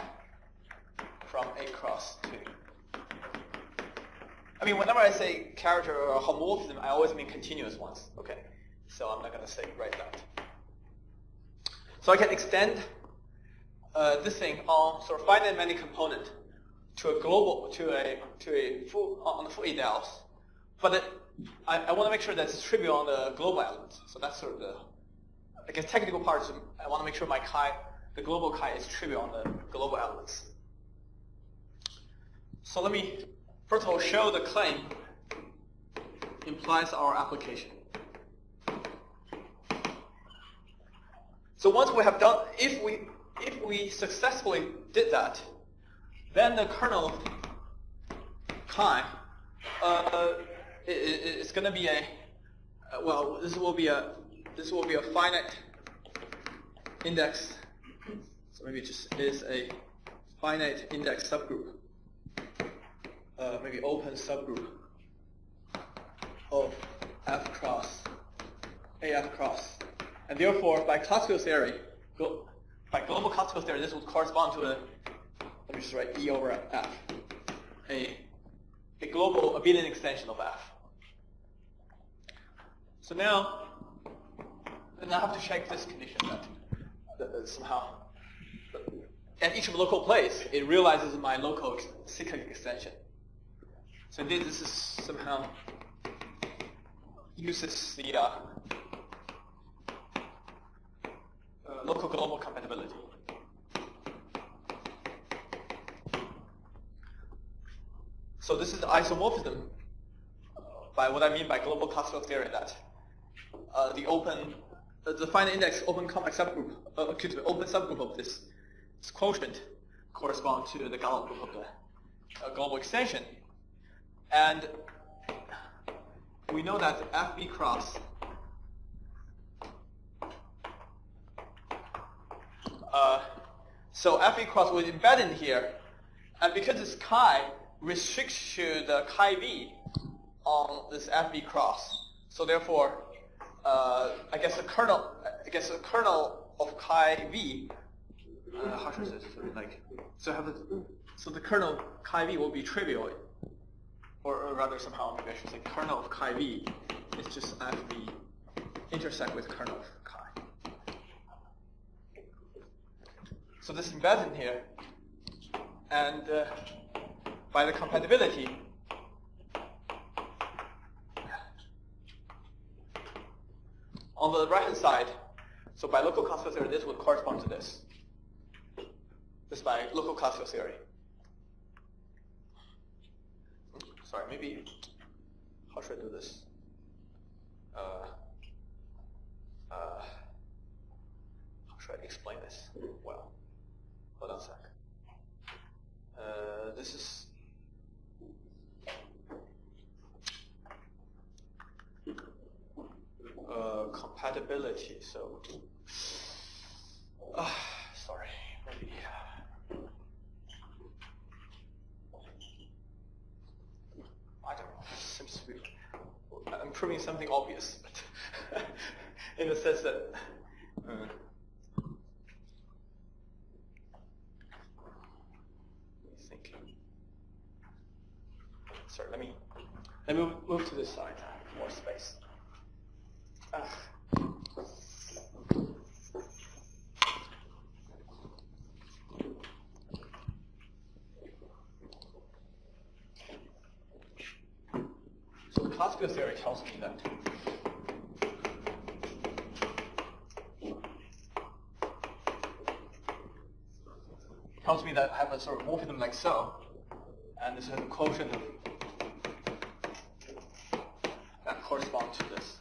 from A cross to. I mean, whenever I say character or homomorphism, I always mean continuous ones. Okay, so I'm not going to say write that. So I can extend this thing on sort of finite many component to a global to a full on the full ideals, but I want to make sure that it's trivial on the global elements. So that's sort of the, I guess, technical part is I want to make sure my chi, the global chi, is trivial on the global elements. So let me first of all show the claim implies our application. So once we have done, if we successfully did that, then the kernel chi it's going to be a this will be a finite index. So maybe it just is a finite index subgroup, maybe open subgroup of F cross AF cross. And therefore, by classical theory, by global classical theory, this would correspond to a, let me just write E over F, a global abelian extension of F. So now, and I have to check this condition that somehow, at each local place, it realizes my local cyclic extension. So this is somehow uses the local global compatibility. So this is the isomorphism by what I mean by global classical theory, that the finite index open complex subgroup, open subgroup of this quotient correspond to the Gallup group of the global extension, and we know that FB cross so FB cross was embedded in here, and because this chi restricts to the chi V on this FB cross, so therefore I guess the kernel of chi V how should I say this? Like so the kernel chi V will be trivial, or rather somehow maybe I should say kernel of chi V is just FB intersect with kernel of chi. So this embeds in here, and by the compatibility, on the right hand side, so by local classical theory, this would correspond to this. This by local classical theory. Sorry, maybe, how should I do this? How should I explain this? Well, hold on a sec. This is compatibility. So, sorry, maybe. I don't know. Seems to be. I'm proving something obvious, but in the sense that. sorry, let me move to this side, more space. So the classical theory tells me that I have a sort of morphism like so, and this is a quotient of that corresponds to this.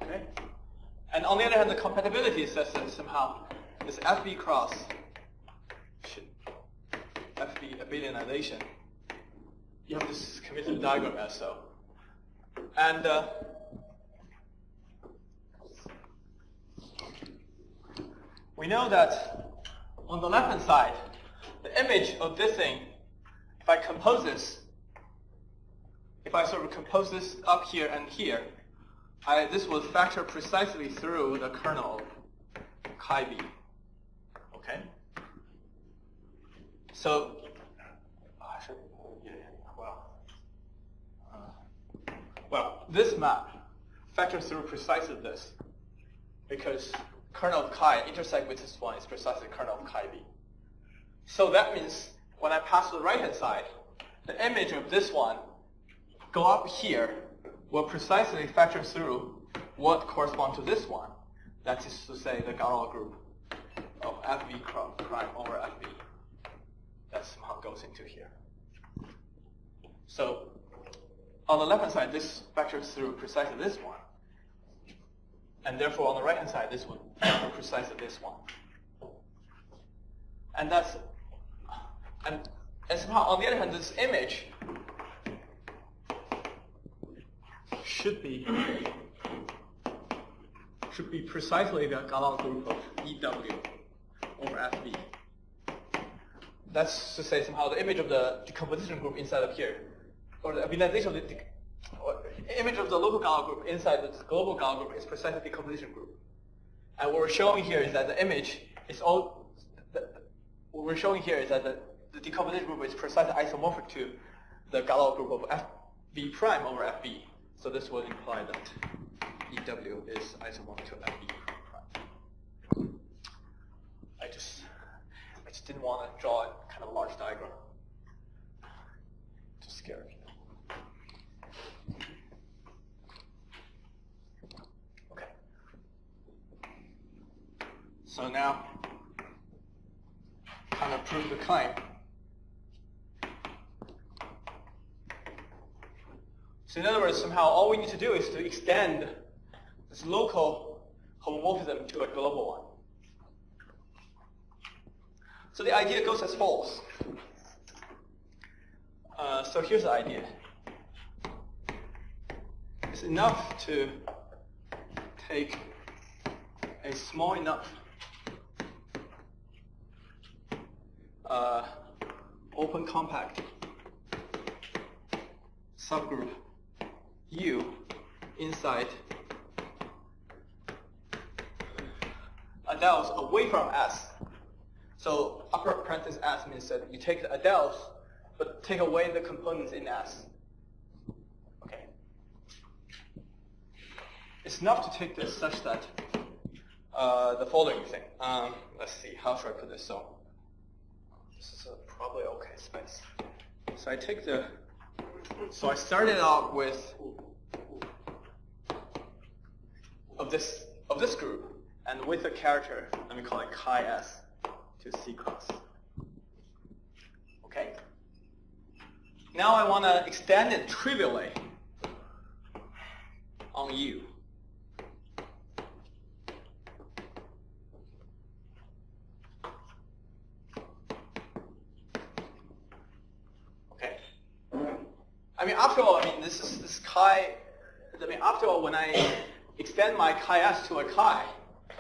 Okay? And on the other hand, the compatibility says that somehow this FB cross should FB abelianization. You have this commuted diagram as so. And we know that on the left-hand side, the image of this thing, if I compose this, if I sort of compose this up here and here, this will factor precisely through the kernel of chi b. Okay? So, well, this map factors through precisely this, because kernel of chi intersect with this one is precisely kernel of chi b. So that means when I pass to the right-hand side, the image of this one go up here will precisely factor through what corresponds to this one. That is to say, the Galois group of FV prime over FV. That somehow goes into here. So on the left-hand side, this factors through precisely this one. And therefore, on the right-hand side, this would factor precisely this one. And that's, and somehow, on the other hand, this image should be precisely the Galois group of EW over FB. That's to say, somehow, the image of the decomposition group inside of here, or the abelianization of the image of the local Galois group inside the global Galois group is precisely the decomposition group. And what we're showing here is that the image is all. What we're showing here is that the decomposition group is precisely isomorphic to the Galois group of FB prime over FB. So this would imply that EW is isomorphic to FB prime. I just didn't want to draw a kind of large diagram to scare you. Okay. So now, kind of prove the claim. So in other words, somehow all we need to do is to extend this local homomorphism to a global one. So the idea goes as follows. So here's the idea. It's enough to take a small enough open compact subgroup U inside adels away from S. So upper parenthesis S means that you take the adels, but take away the components in S. Okay. It's enough to take this such that the following thing. Let's see, how should I put this? So this is probably okay space. So I take the. So I started out with of this group, and with a character, let me call it chi S to C cross. Okay. Now I want to extend it trivially on U. Okay. I mean, after all, this chi. I mean, after all, when I extend my chi S to a chi,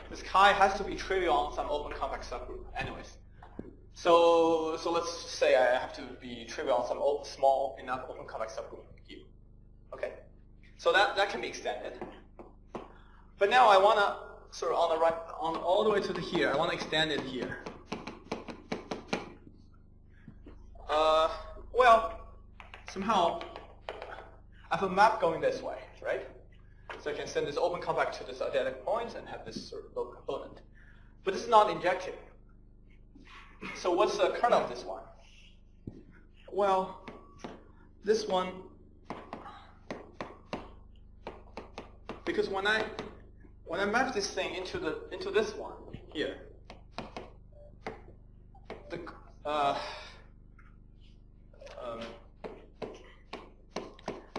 this chi has to be trivial on some open compact subgroup, anyways. So let's say I have to be trivial on some small enough open compact subgroup U. Okay. So that can be extended. But now I want to sort of on the right, on all the way to the here. I want to extend it here. Well, somehow I have a map going this way, right? So I can send this open compact to this identical point and have this sort of local component. But this is not injective. So what's the kernel of this one? Well, this one, because when I map this thing into this one here,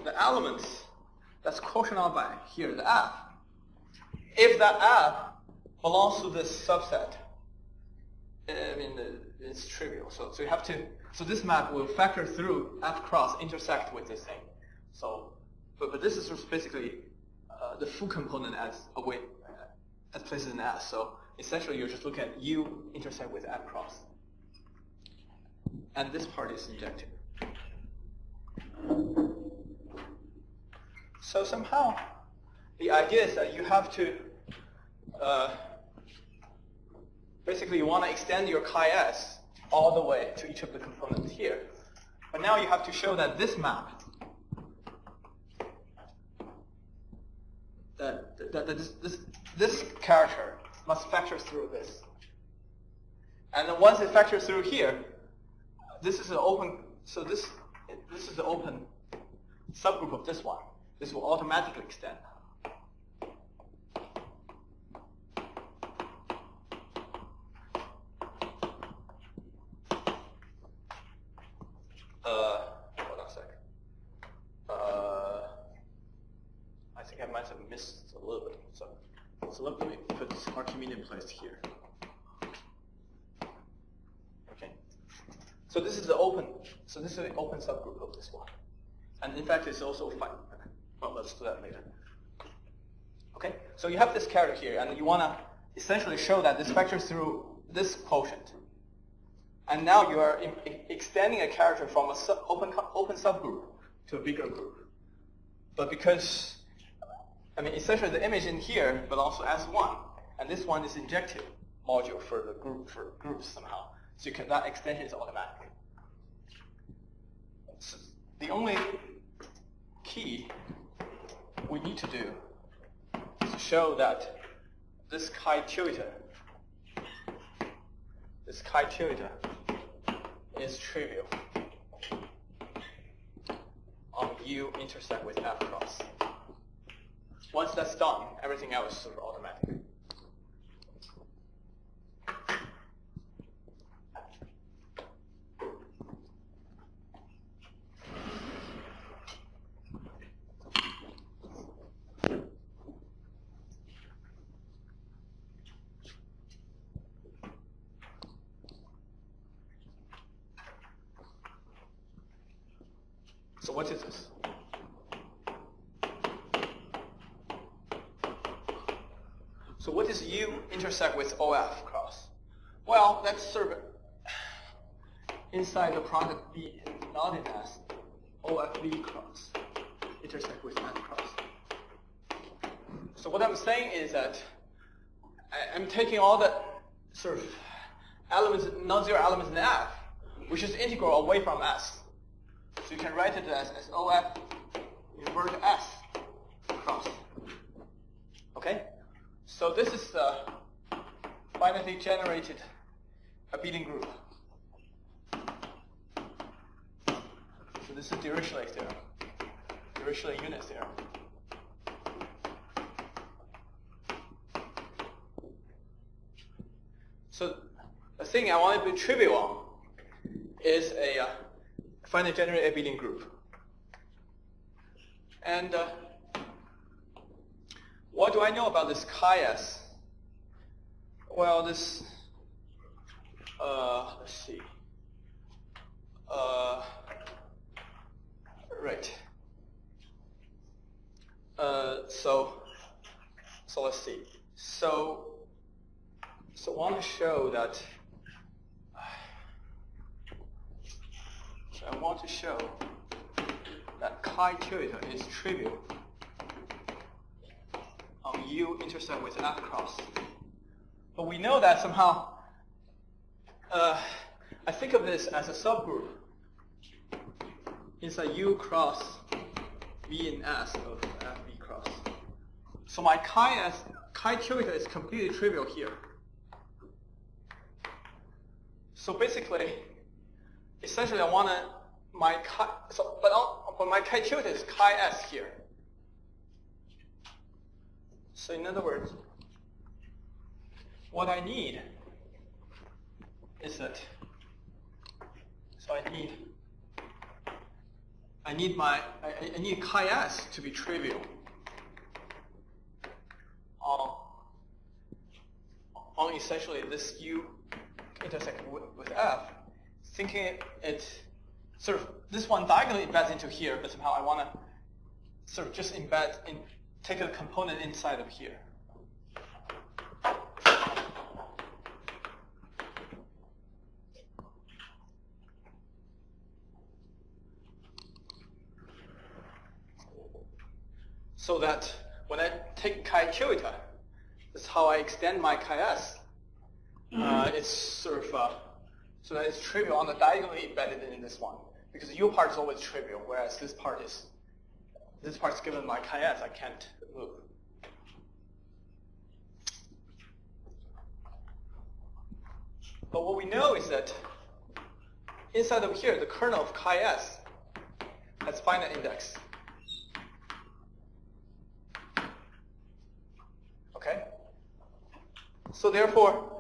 the elements that's quotient out by here, the F, if that F belongs to this subset, I mean, it's trivial. So you have to. So this map will factor through F cross intersect with this thing. So, but this is just basically the full component as places in S. So essentially, you're just looking at U intersect with F cross, and this part is injective. So somehow, the idea is that you have to. Basically, you want to extend your chi-s all the way to each of the components here. But now you have to show that this map, that this character must factor through this. And then once it factors through here, this is an open. So this is the open subgroup of this one. This will automatically extend. Hold on a second. I think I might have missed a little bit. So let me put this Archimedean place here. Okay. So this is the open. So this is the open subgroup of this one, and in fact, it's also fine. Well, let's do that later. Okay. So you have this character here, and you want to essentially show that this factors through this quotient. And now you are extending a character from an open subgroup to a bigger group. But because, I mean, essentially the image in here belongs to S1, and this one is injective module for the groups somehow. So that extension is automatic. So the only key we need to do is to show that this chi-tilde is trivial on U intersect with F cross. Once that's done, everything else is sort of automatic. So what is this? So what is U intersect with OF cross? Well, that's sort of inside the product B, not in S, OFB cross, intersect with F cross. So what I'm saying is that I'm taking all the sort of elements, non-zero elements in F, which is integral away from S. So you can write it as OF invert S cross. Okay? So this is the finitely generated abelian group. So this is Dirichlet theorem, Dirichlet unit theorem. So the thing I want to be trivial on is a finite generated abelian group. And what do I know about this chi-s? Well, this, let's see. Right. So let's see. So I want to show that. I want to show that chi-tilde is trivial on U intersect with F cross. But we know that somehow, I think of this as a subgroup inside U cross V in S of FV cross. So my chi tilde is completely trivial here. So basically, essentially I want to, but my chi tilde is chi S here. So in other words, what I need is that, so I need chi S to be trivial on essentially this U intersect with F, thinking it sort of, this one diagonally embeds into here, but somehow I want to sort of just take a component inside of here. So that when I take chi tilde, that's how I extend my chi S. It's sort of, so that it's trivial on the diagonally embedded in this one. Because the U part is always trivial, whereas this part's given my chi S, I can't move. But what we know is that inside of here, the kernel of chi S has finite index. Okay? So therefore,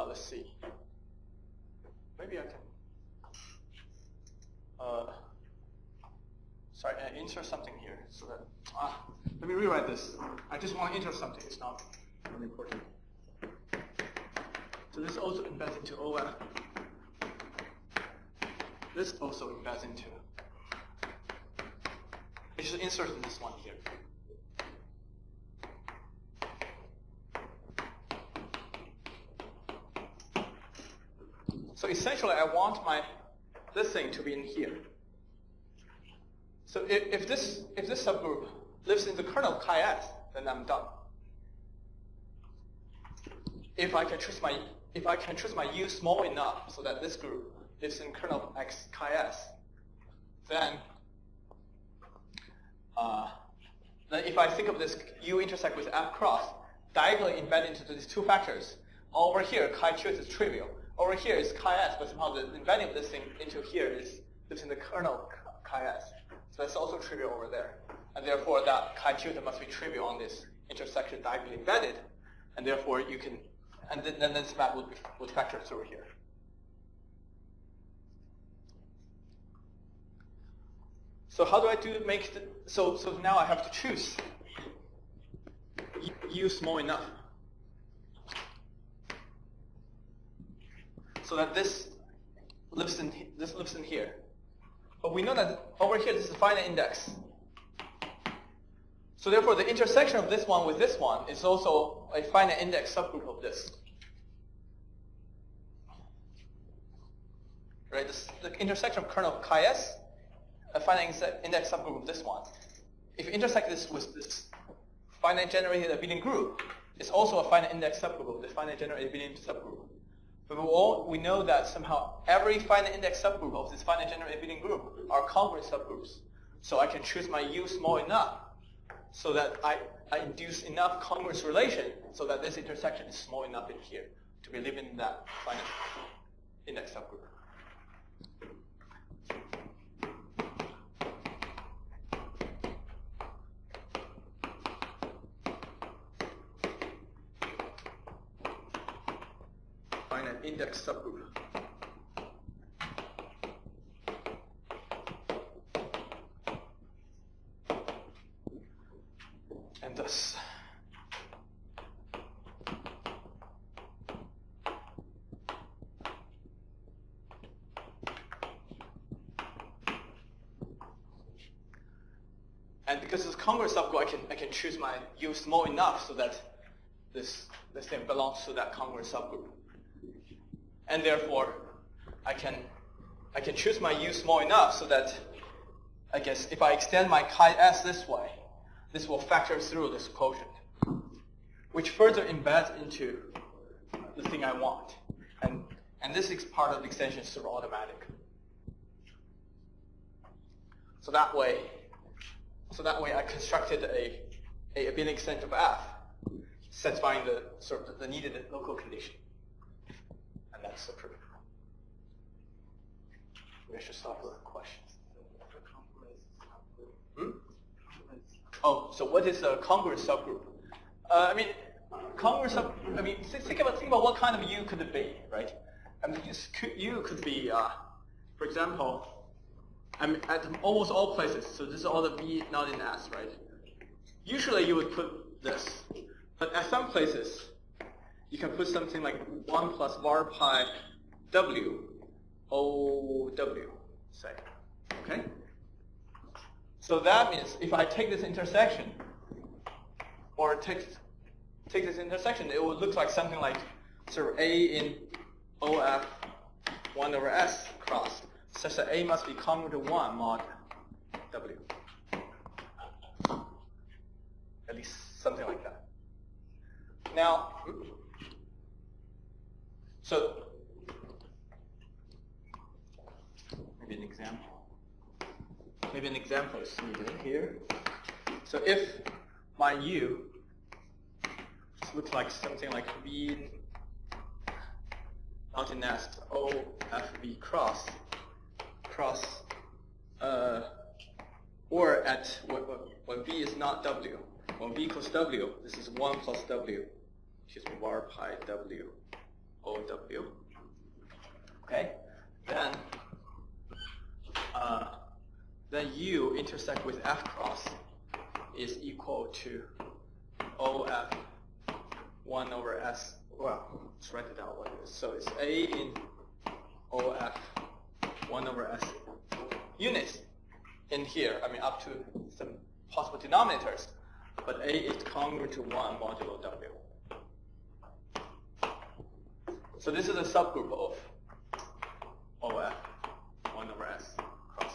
let's see. Maybe I can. Sorry, I insert something here so that. Let me rewrite this. I just want to insert something. It's not really important. So this also embeds into OF. This also embeds into. I just inserted this one here. So essentially, I want this thing to be in here. So if this subgroup lives in the kernel of chi S, then I'm done. If I can choose my U small enough so that this group lives in kernel of X chi S, then if I think of this U intersect with F cross, diagonally embedded into these two factors, over here chi tilde is trivial. Over here is chi S, but somehow the embedding of this thing into here lives in the kernel of chi S. So that's also trivial over there. And therefore that chi tilde must be trivial on this intersection diagonally embedded. And therefore you can, and then this map would factor through here. So how do I so now I have to choose U small enough so that this lives in here. But we know that over here this is finite index. So therefore the intersection of this one with this one is also a finite index subgroup of this. Right? The intersection of kernel of chi S, a finite index subgroup of this one. If you intersect this with this finite generated abelian group, it's also a finite index subgroup of the finite generated abelian subgroup. But we know that somehow every finite index subgroup of this finite generated abelian group are congruent subgroups. So I can choose my U small enough so that I induce enough congruence relation so that this intersection is small enough in here to be living in that finite index subgroup. Finite index subgroup. And thus, and because it's congruent subgroup, I can choose my U small enough so that this thing belongs to that congruent subgroup. And therefore, I can choose my U small enough so that I guess if I extend my chi s this way, this will factor through this quotient, which further embeds into the thing I want. And this is part of the extension through automatic. So that way I constructed a abelian extension of f, satisfying the sort of the needed local condition. And that's the proof. We should stop with questions. Oh, so what is a congruous subgroup? Congruous subgroup. Think about what kind of U could it be, right? U could be, for example, at almost all places. So this is all the V not in S, right? Usually you would put this, but at some places you can put something like 1 plus var pi W O W, say, okay? So that means if I take this intersection, or take this intersection, it would look like something like sort of A in OF 1 over S crossed, such that A must be congruent to 1 mod W. At least something like that. Now, so maybe an example. Maybe an example is needed here. So if my U looks like something like V not in S, O F V cross, or at when V is not W, when V equals W, this is 1 plus W, which is var pi W O W. Okay, then U intersect with F cross is equal to OF 1 over S. Well, let's write it out what it is. So it's A in OF 1 over S units in here. Up to some possible denominators, but A is congruent to 1 modulo W. So this is a subgroup of OF 1 over S cross.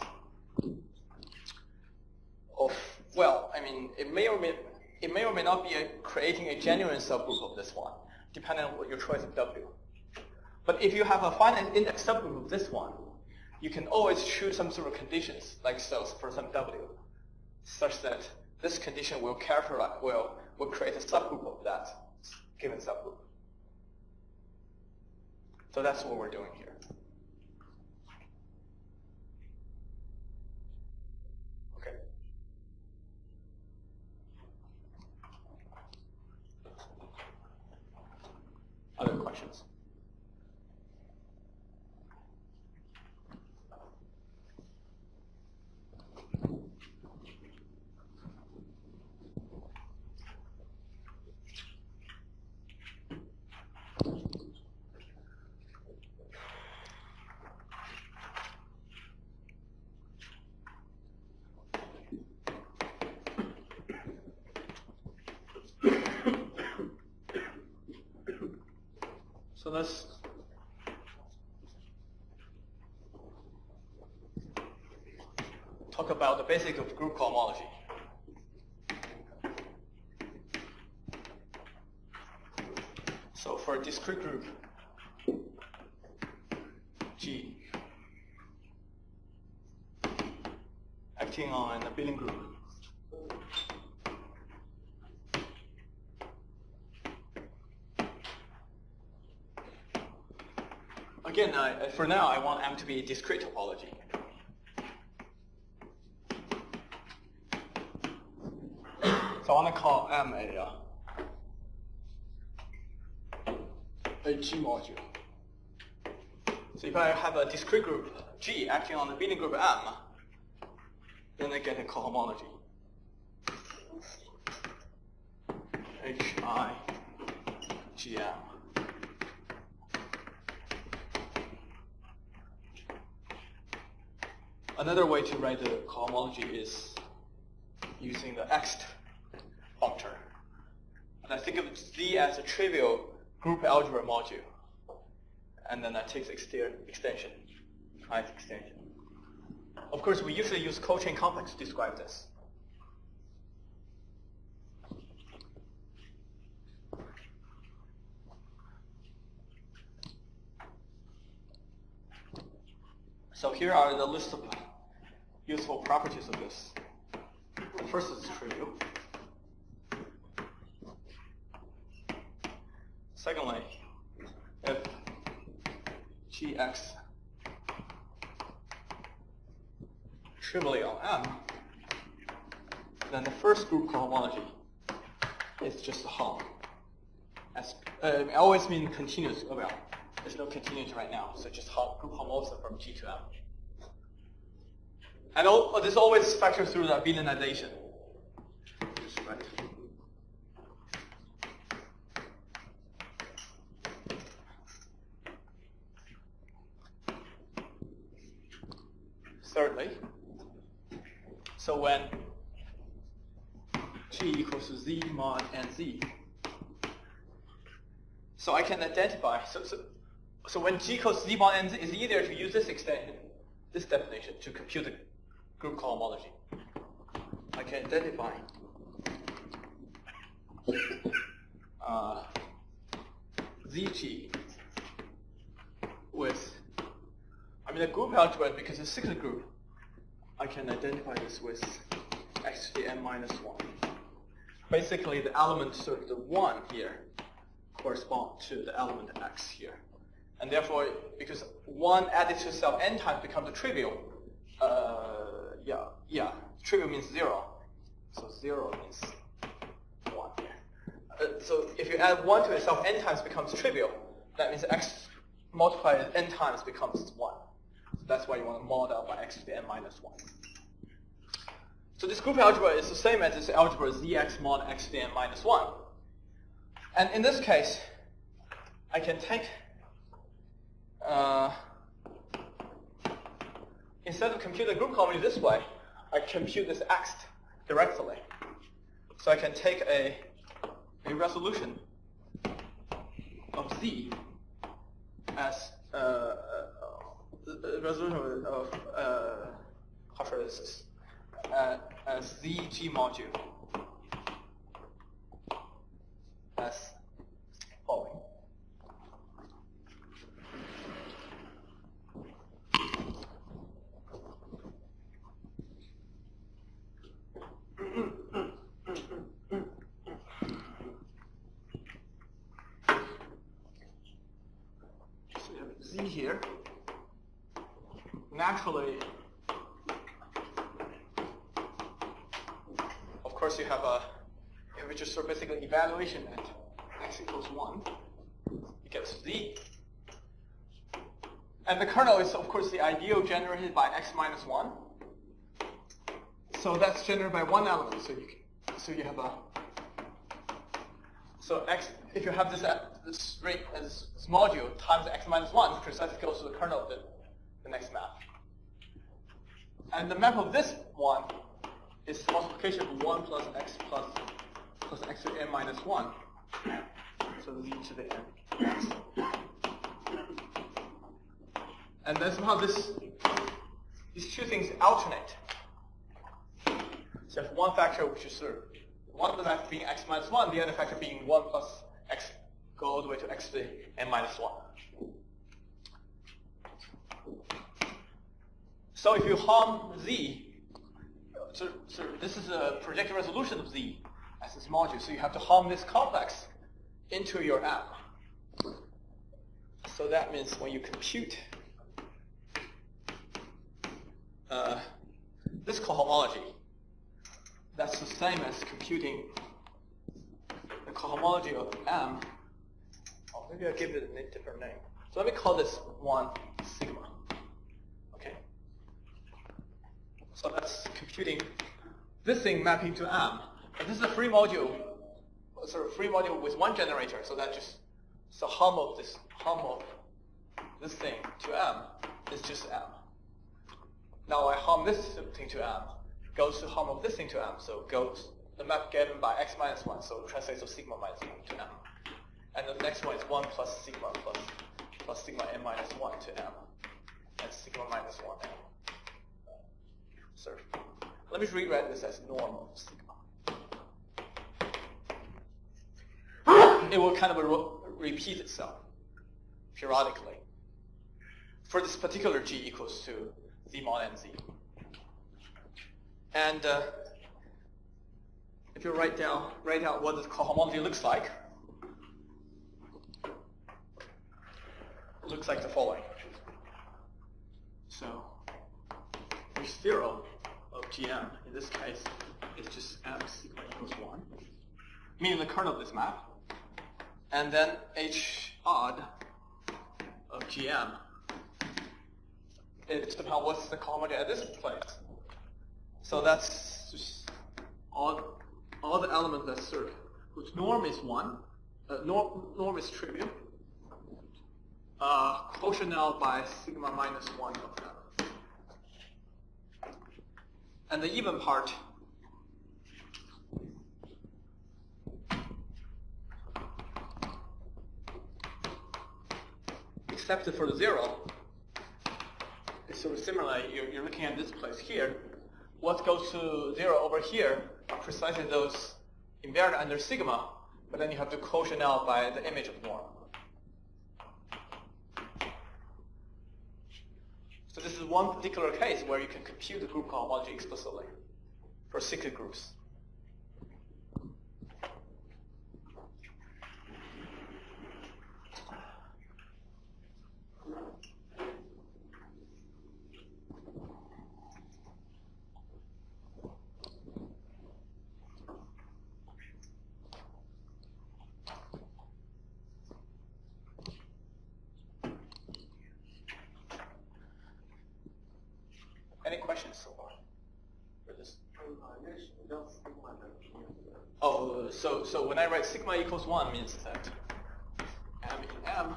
It may or may not be creating a genuine subgroup of this one, depending on what your choice of W. But if you have a finite index subgroup of this one, you can always choose some sort of conditions like so for some W, such that this condition will create a subgroup of that given subgroup. So that's what we're doing here. Okay. Other questions? So let's talk about the basics of group cohomology. So for a discrete group G acting on an abelian group, again, for now, I want M to be a discrete topology. So I want to call M a G module. So if I have a discrete group G acting on the abelian group M, then I get a cohomology. HIGM. Another way to write the cohomology is using the Ext functor. And I think of Z as a trivial group algebra module. And then I take the extension, ith extension of course, we usually use co-chain complex to describe this. So here are the list of useful properties of this. The first is trivial. Secondly, if Gx trivially on M, then the first group cohomology is just a Hom. I always mean continuous. Oh, well, there's no continuity right now, so just group homomorphism from G to M. And this always factors through the abelianization. Right. Thirdly, so when G equals to Z mod NZ, so I can identify, so when G equals Z mod NZ, it's easier to use this extension, this definition, to compute the group cohomology. I can identify ZG with, the group algebra, because it's a cyclic group, I can identify this with x to the n minus 1. Basically, the element, sort of the 1 here, correspond to the element x here. And therefore, because 1 added to itself n times becomes a trivial, trivial means 0. So 0 means 1 here. So if you add 1 to itself n times becomes trivial, that means x multiplied n times becomes 1. So that's why you want to mod out by x to the n minus 1. So this group algebra is the same as this algebra Zx mod x to the n minus 1. And in this case, I can take, instead of compute the group cohomology this way, I compute this x directly. So I can take a resolution of Z as resolution of how should I say this? As ZG module as following. So we have Z here. Naturally, of course, you have just sort of basically evaluation at x equals 1. You get Z. And the kernel is, of course, the ideal generated by x minus 1. So that's generated by one element. So you have x. If you have this rate as this module times x minus 1, precisely goes to the kernel of the next map. And the map of this one is multiplication of 1 plus x to the n minus 1. So Z to the n x. And then somehow these two things alternate. So you have one factor which is sort of one of the factor being x minus 1, the other factor being 1 plus x, go all the way to x to the n minus 1. So if you harm Z, so this is a projected resolution of Z as this module, so you have to harm this complex into your M. So that means when you compute this cohomology, that's the same as computing the cohomology of M. Oh, maybe I'll give it a different name. So let me call this one sigma. Okay? So that's computing this thing mapping to M. And this is a free module, sort of free module with one generator. So that just hum of this thing to M is just M. Now I hum this thing to M, goes to hum of this thing to M, so goes the map given by x minus 1, so translates to sigma minus 1 to M. And the next one is 1 plus sigma plus sigma n minus 1 to M, and sigma minus 1 M. let me rewrite this as norm of sigma. It will kind of repeat itself periodically for this particular G equals to Z mod n Z. And if you write out what the cohomology looks like, it looks like the following. So H0 of Gm in this case is just M sigma equals 1, meaning the kernel of this map. And then H odd of Gm, it's about what's the cohomology at this place. So that's just all the elements that serve, whose norm is 1, norm is trivial, quotient by sigma minus 1 of them. And the even part except for the 0, it's sort of similar. You're looking at this place here. What goes to 0 over here are precisely those invariant under sigma, but then you have to quotient out by the image of norm. So this is one particular case where you can compute the group cohomology explicitly for cyclic groups. Any questions so far for this? Oh, so when I write sigma equals 1 means that M in M,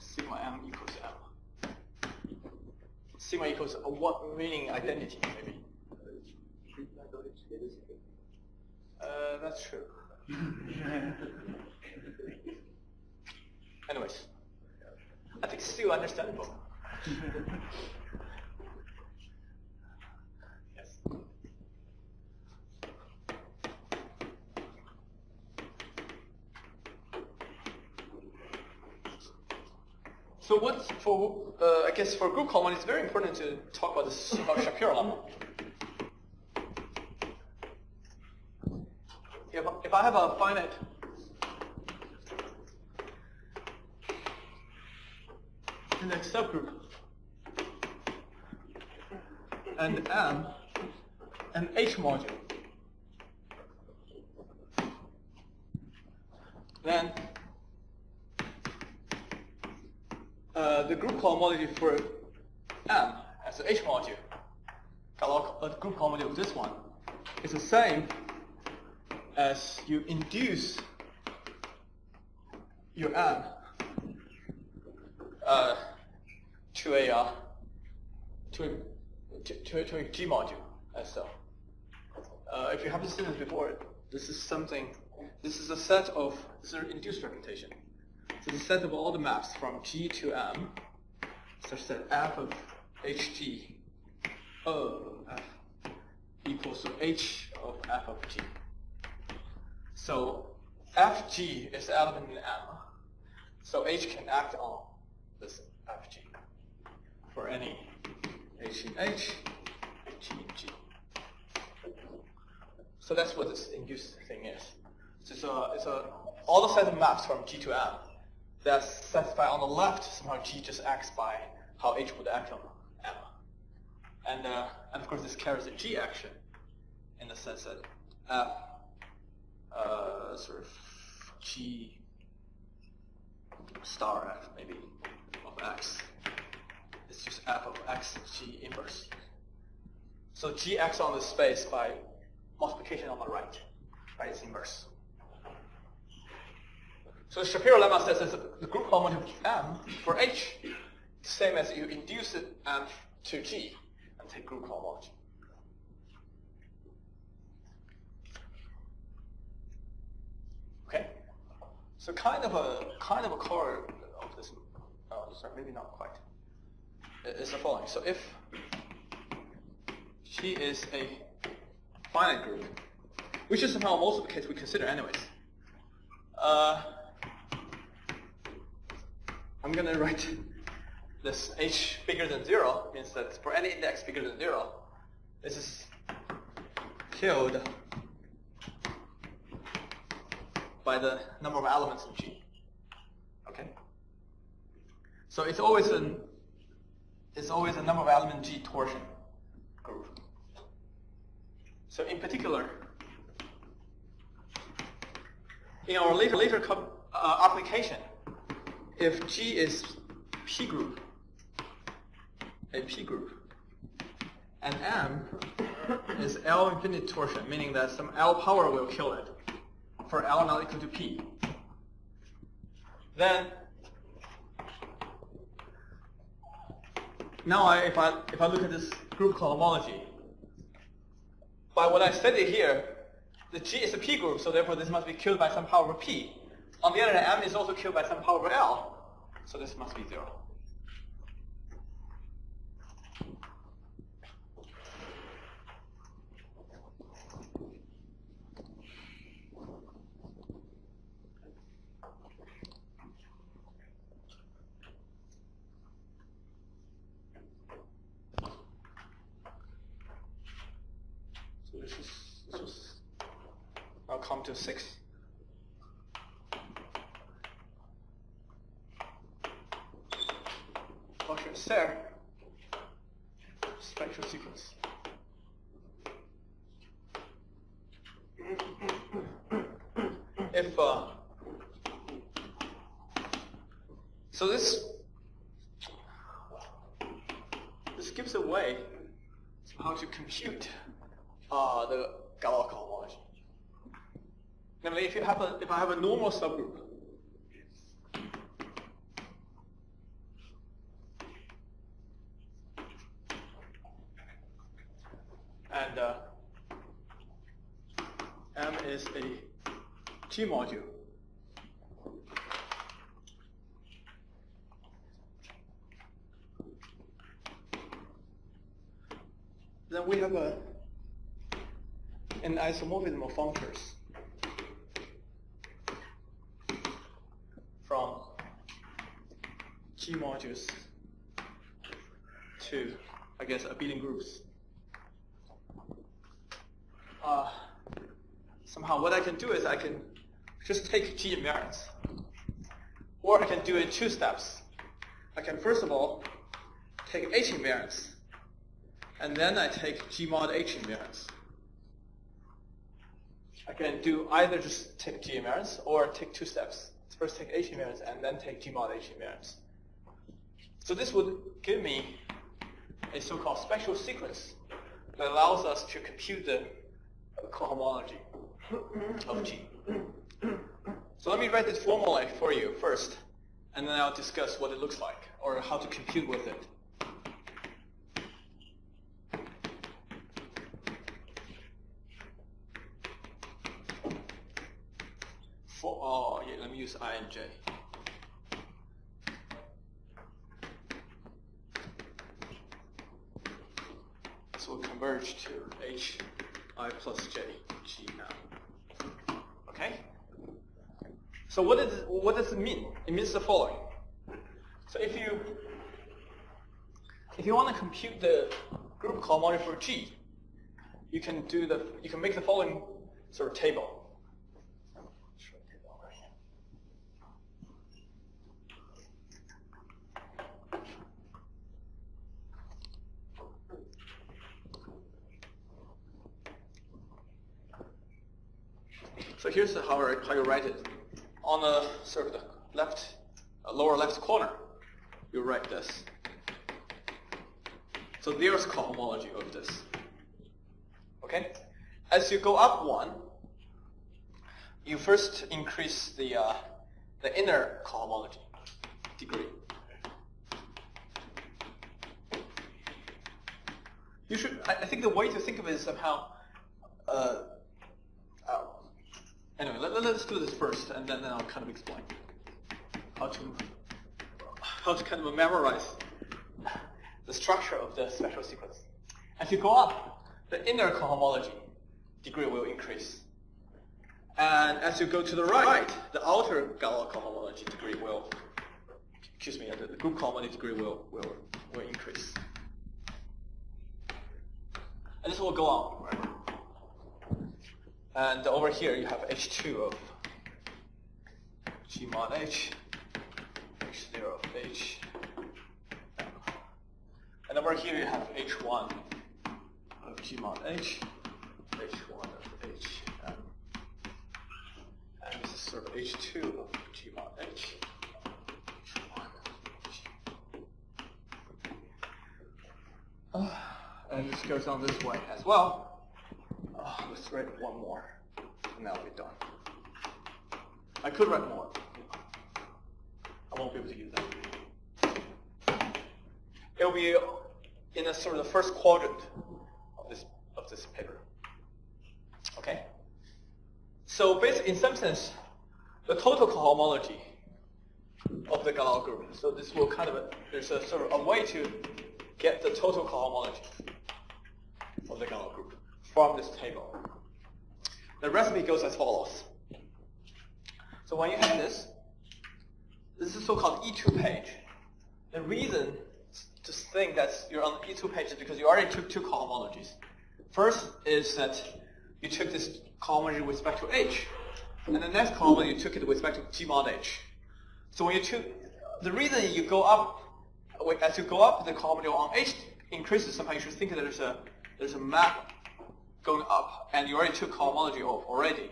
sigma M equals M. Sigma equals a what meaning identity, maybe. That's true. Anyways, I think it's still understandable. So what's for, I guess for group cohomology, it's very important to talk about this so-called Shapiro lemma. If I have a finite index subgroup and M and H module, then the group cohomology for M as the H module, the group cohomology of this one, is the same as you induce your M to a G module as so. If you haven't seen this before, this is a set of, this is an induced representation. So the set of all the maps from G to M, such that f of Hg of f equals to H of f of G. So Fg is the element in M, so H can act on this Fg for any H in H, G in G. So that's what this induced thing is. So it's all the set of maps from G to M that satisfy on the left, somehow G just acts by how H would act on M. And of course this carries a G action in the sense that F sort of G star F maybe of X. It's just F of X G inverse. So G acts on the space by multiplication on the right, by its inverse. So the Shapiro lemma says that the group cohomology of M for H, same as you induce it M to G and take group cohomology. Okay, so kind of a core of this. Sorry, maybe not quite. It's the following. So if G is a finite group, which is somehow most of the case we consider anyways. I'm going to write this h bigger than 0, means that for any index bigger than 0, this is killed by the number of elements in G. Okay? So it's always a number of element G torsion group. So in particular, in our later application, if G is P group, a P group, and M is L infinite torsion, meaning that some L power will kill it for L not equal to P, then now if I look at this group cohomology, by what I studied here, the G is a P group, so therefore this must be killed by some power of P. On the other hand, M is also killed by some power of L, so this must be 0. So this is I'll come to 6. There, spectral sequence. If so, this gives a way how to compute the Galois cohomology. Namely, if I have a normal subgroup. And M is a G module. Then we have an isomorphism of functors from G modules to, I guess, abelian groups. Somehow what I can do is I can just take G invariants. Or I can do it in 2 steps. I can first of all take H invariants, and then I take G mod H invariants. I can do either just take G invariants or take 2 steps. First take H invariants and then take G mod H invariants. So this would give me a so-called spectral sequence that allows us to compute the cohomology of G. So let me write this formula for you first, and then I'll discuss what it looks like, or how to compute with it. Let me use I and J. This will converge to H I plus J G now. Okay? So what does it mean? It means the following. So if you want to compute the group cohomology for G, you can make the following sort of table. So here's how you write it. On the sort of the lower left corner, you write this. So there's cohomology of this. Okay? As you go up 1, you first increase the inner cohomology degree. You should. I think the way to think of it is somehow. Anyway, let's do this first, and then I'll kind of explain how to kind of memorize the structure of the spectral sequence. As you go up, the inner cohomology degree will increase. And as you go to the right, the outer Galois cohomology degree will, the group cohomology degree will increase. And this will go on, right? And over here you have H2 of G mod H, H0 of H. And over here you have H1 of G mod H, H1 of H, and this is sort of H2 of G mod H, H1 of H. And this goes on this way as well. Let's write one more, and that'll be done. I could write more. I won't be able to use that. It'll be in a sort of the first quadrant of this paper. Okay. So basically, in some sense, the total cohomology of the Galois group. So this will kind of there's a sort of a way to get the total cohomology of the Galois group from this table. The recipe goes as follows. So when you have this is so-called E2 page. The reason to think that you're on the E2 page is because you already took two cohomologies. First is that you took this cohomology with respect to H, and the next cohomology you took it with respect to G mod H. So when you took, the reason you go up, as you go up, the cohomology on H increases. Somehow you should think that there's a map going up, and you already took cohomology off already.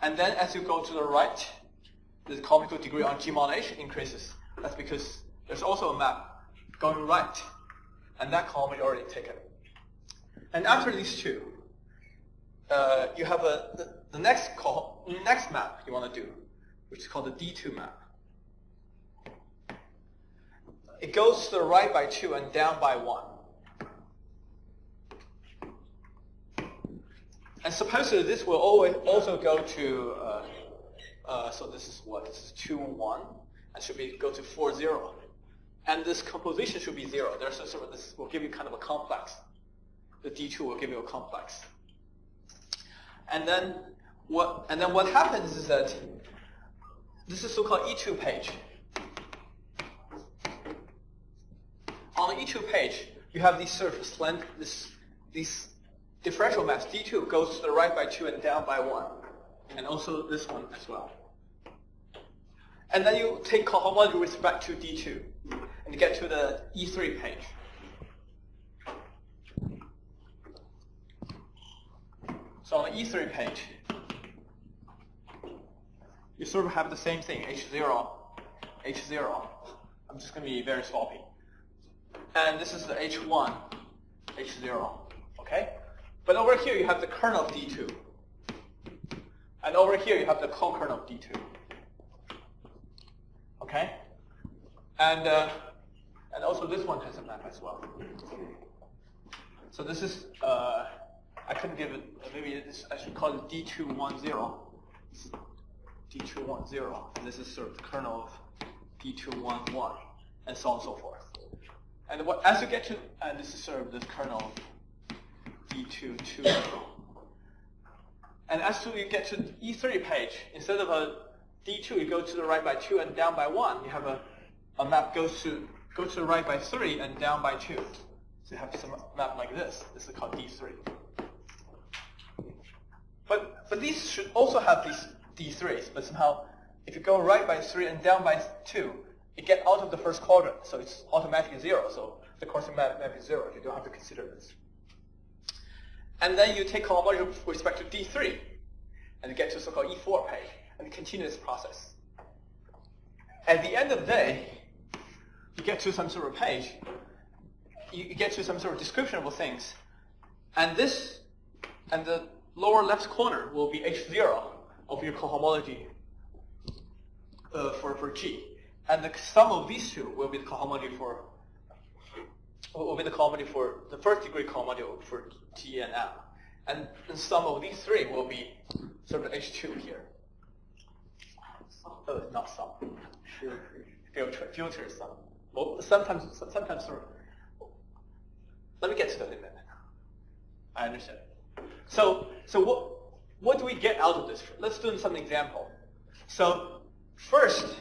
And then as you go to the right, the cohomology degree on G mod H increases. That's because there's also a map going right, and that cohomology already taken. And after these two, you have the next map you want to do, which is called the D2 map. It goes to the right by 2 and down by 1. And supposedly this will always also go to, so this is what? This is 2, 1, and should be go to 4, 0. And this composition should be 0. There's a sort of, this will give you kind of a complex. The D2 will give you a complex. And then what happens is that this is so-called E2 page. On the E2 page, you have these sort of these differential maps. D2 goes to the right by 2 and down by 1, and also this one as well. And then you take cohomology with respect to D2, and you get to the E3 page. So on the E3 page, you sort of have the same thing, H0, H0. I'm just going to be very sloppy. And this is the H1, H0, okay? But over here you have the kernel of D2. And over here you have the co-kernel of D2. Okay? And also this one has a map as well. So this is, I couldn't give it, maybe I should call it D210. D210. And this is sort of the kernel of D211, and so on and so forth. And as you get to, and this is sort of the kernel of D220. And as you get to the E3 page, instead of a D2, you go to the right by 2 and down by 1. You have a map goes to the right by 3 and down by 2. So you have some map like this. This is called D3. But these should also have these D3s. But somehow, if you go right by 3 and down by 2, you get out of the first quadrant. So it's automatically 0. So the corresponding map is 0. You don't have to consider this. And then you take cohomology with respect to D3, and you get to a so-called E4 page, and you continue this process. At the end of the day, you get to some sort of page, you get to some sort of description of things, and this, and the lower left corner will be H0 of your cohomology for G, and the sum of these two will be the cohomology for the first degree cohomology for G and M. And the sum of these three will be sort of H2 here. Not sum. Filter sum. Well, sometimes sort of. Let me get to that in a minute. I understand. So what do we get out of this? Let's do some example. So first,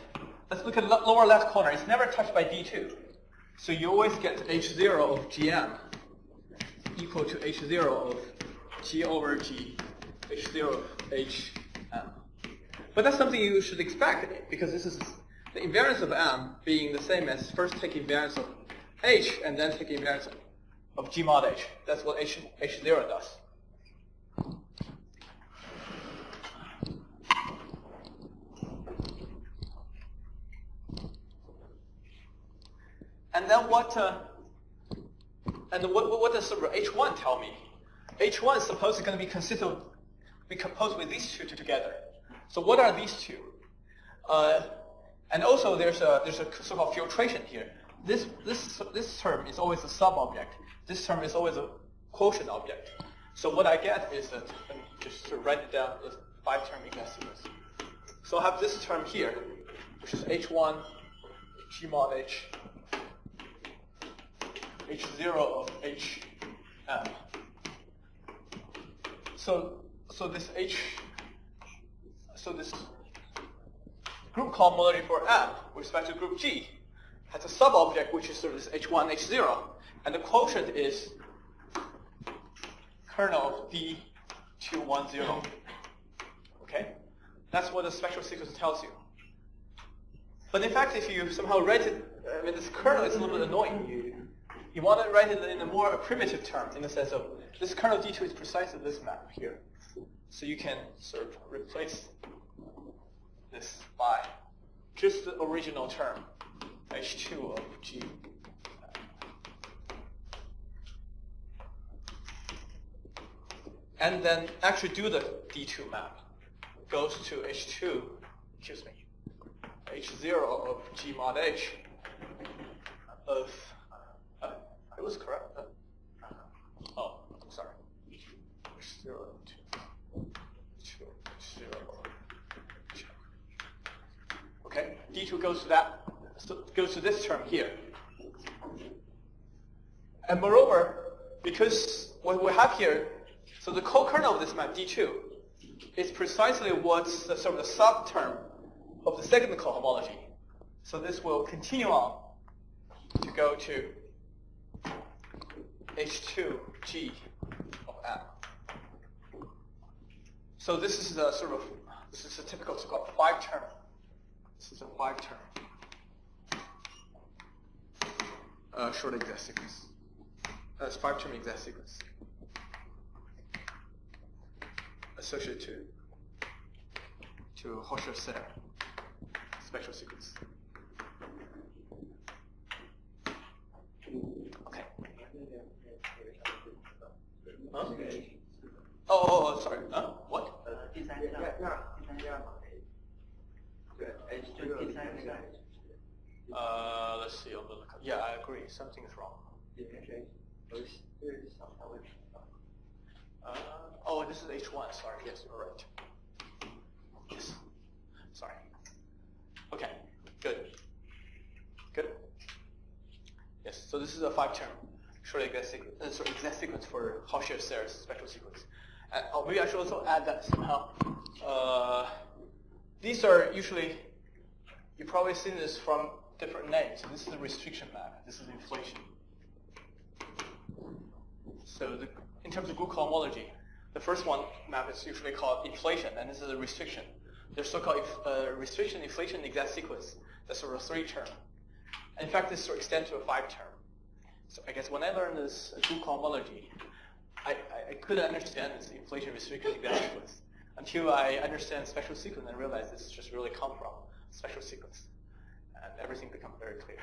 let's look at lower left corner. It's never touched by D2. So you always get H0 of Gm equal to H0 of G over G, H0 of Hm. But that's something you should expect, because this is the invariance of M being the same as first take invariance of H and then take invariance of G mod H. That's what H0 does. And then what does sort of H1 tell me? H1 is supposed to be composed with these two together. So what are these two? And also there's a so-called filtration here. This term is always a sub-object. This term is always a quotient object. So what I get is that, let me just sort of write it down as 5-term exact sequence. So I have this term here, which is H1 G mod H, H0 of Hm. So this group cohomology for M with respect to group G has a sub-object which is sort of this H1, H0, and the quotient is kernel of D210. Okay? That's what the spectral sequence tells you. But in fact, if you somehow write it, this kernel is a little bit annoying. You want to write it in a more primitive term, in the sense of this kernel D2 is precisely this map here. So you can sort of replace this by just the original term, H2 of G. And then actually do the D2 map. Goes to H2, excuse me, H0 of G mod H of, it was correct. Oh, sorry. H0, 2, 0. Okay, D2 goes to that, so goes to this term here. And moreover, because what we have here, so the co-kernel of this map, D2, is precisely what's the sort of the sub-term of the second cohomology. So this will continue on to go to H2G of M. So this is a sort of, this is a typical so-called 5-term. This is a 5-term short exact sequence. That's 5-term exact sequence associated to Hochschild-Serre spectral sequence. Okay. Huh? Oh, sorry. What? Let's see. Yeah, I agree. Something is wrong. Oh, this is H1. Sorry. Yes, you're right. Yes. Sorry. Okay. Good. Good. Yes. So this is a 5-term short exact sequence. Exact sequence for Hochschild-Serre spectral sequence. And maybe I should also add that somehow. These are usually, you've probably seen this from different names. So this is a restriction map. This is inflation. So in terms of group cohomology, the first one map is usually called inflation, and this is a restriction. There's so-called restriction, inflation, exact sequence. That's sort of 3-term. And in fact, this sort of extends to a 5-term. So I guess when I learned this group cohomology, I couldn't understand this inflation, restriction, exact sequence until I understand spectral sequence and realize this just really come from spectral sequence. And everything becomes very clear.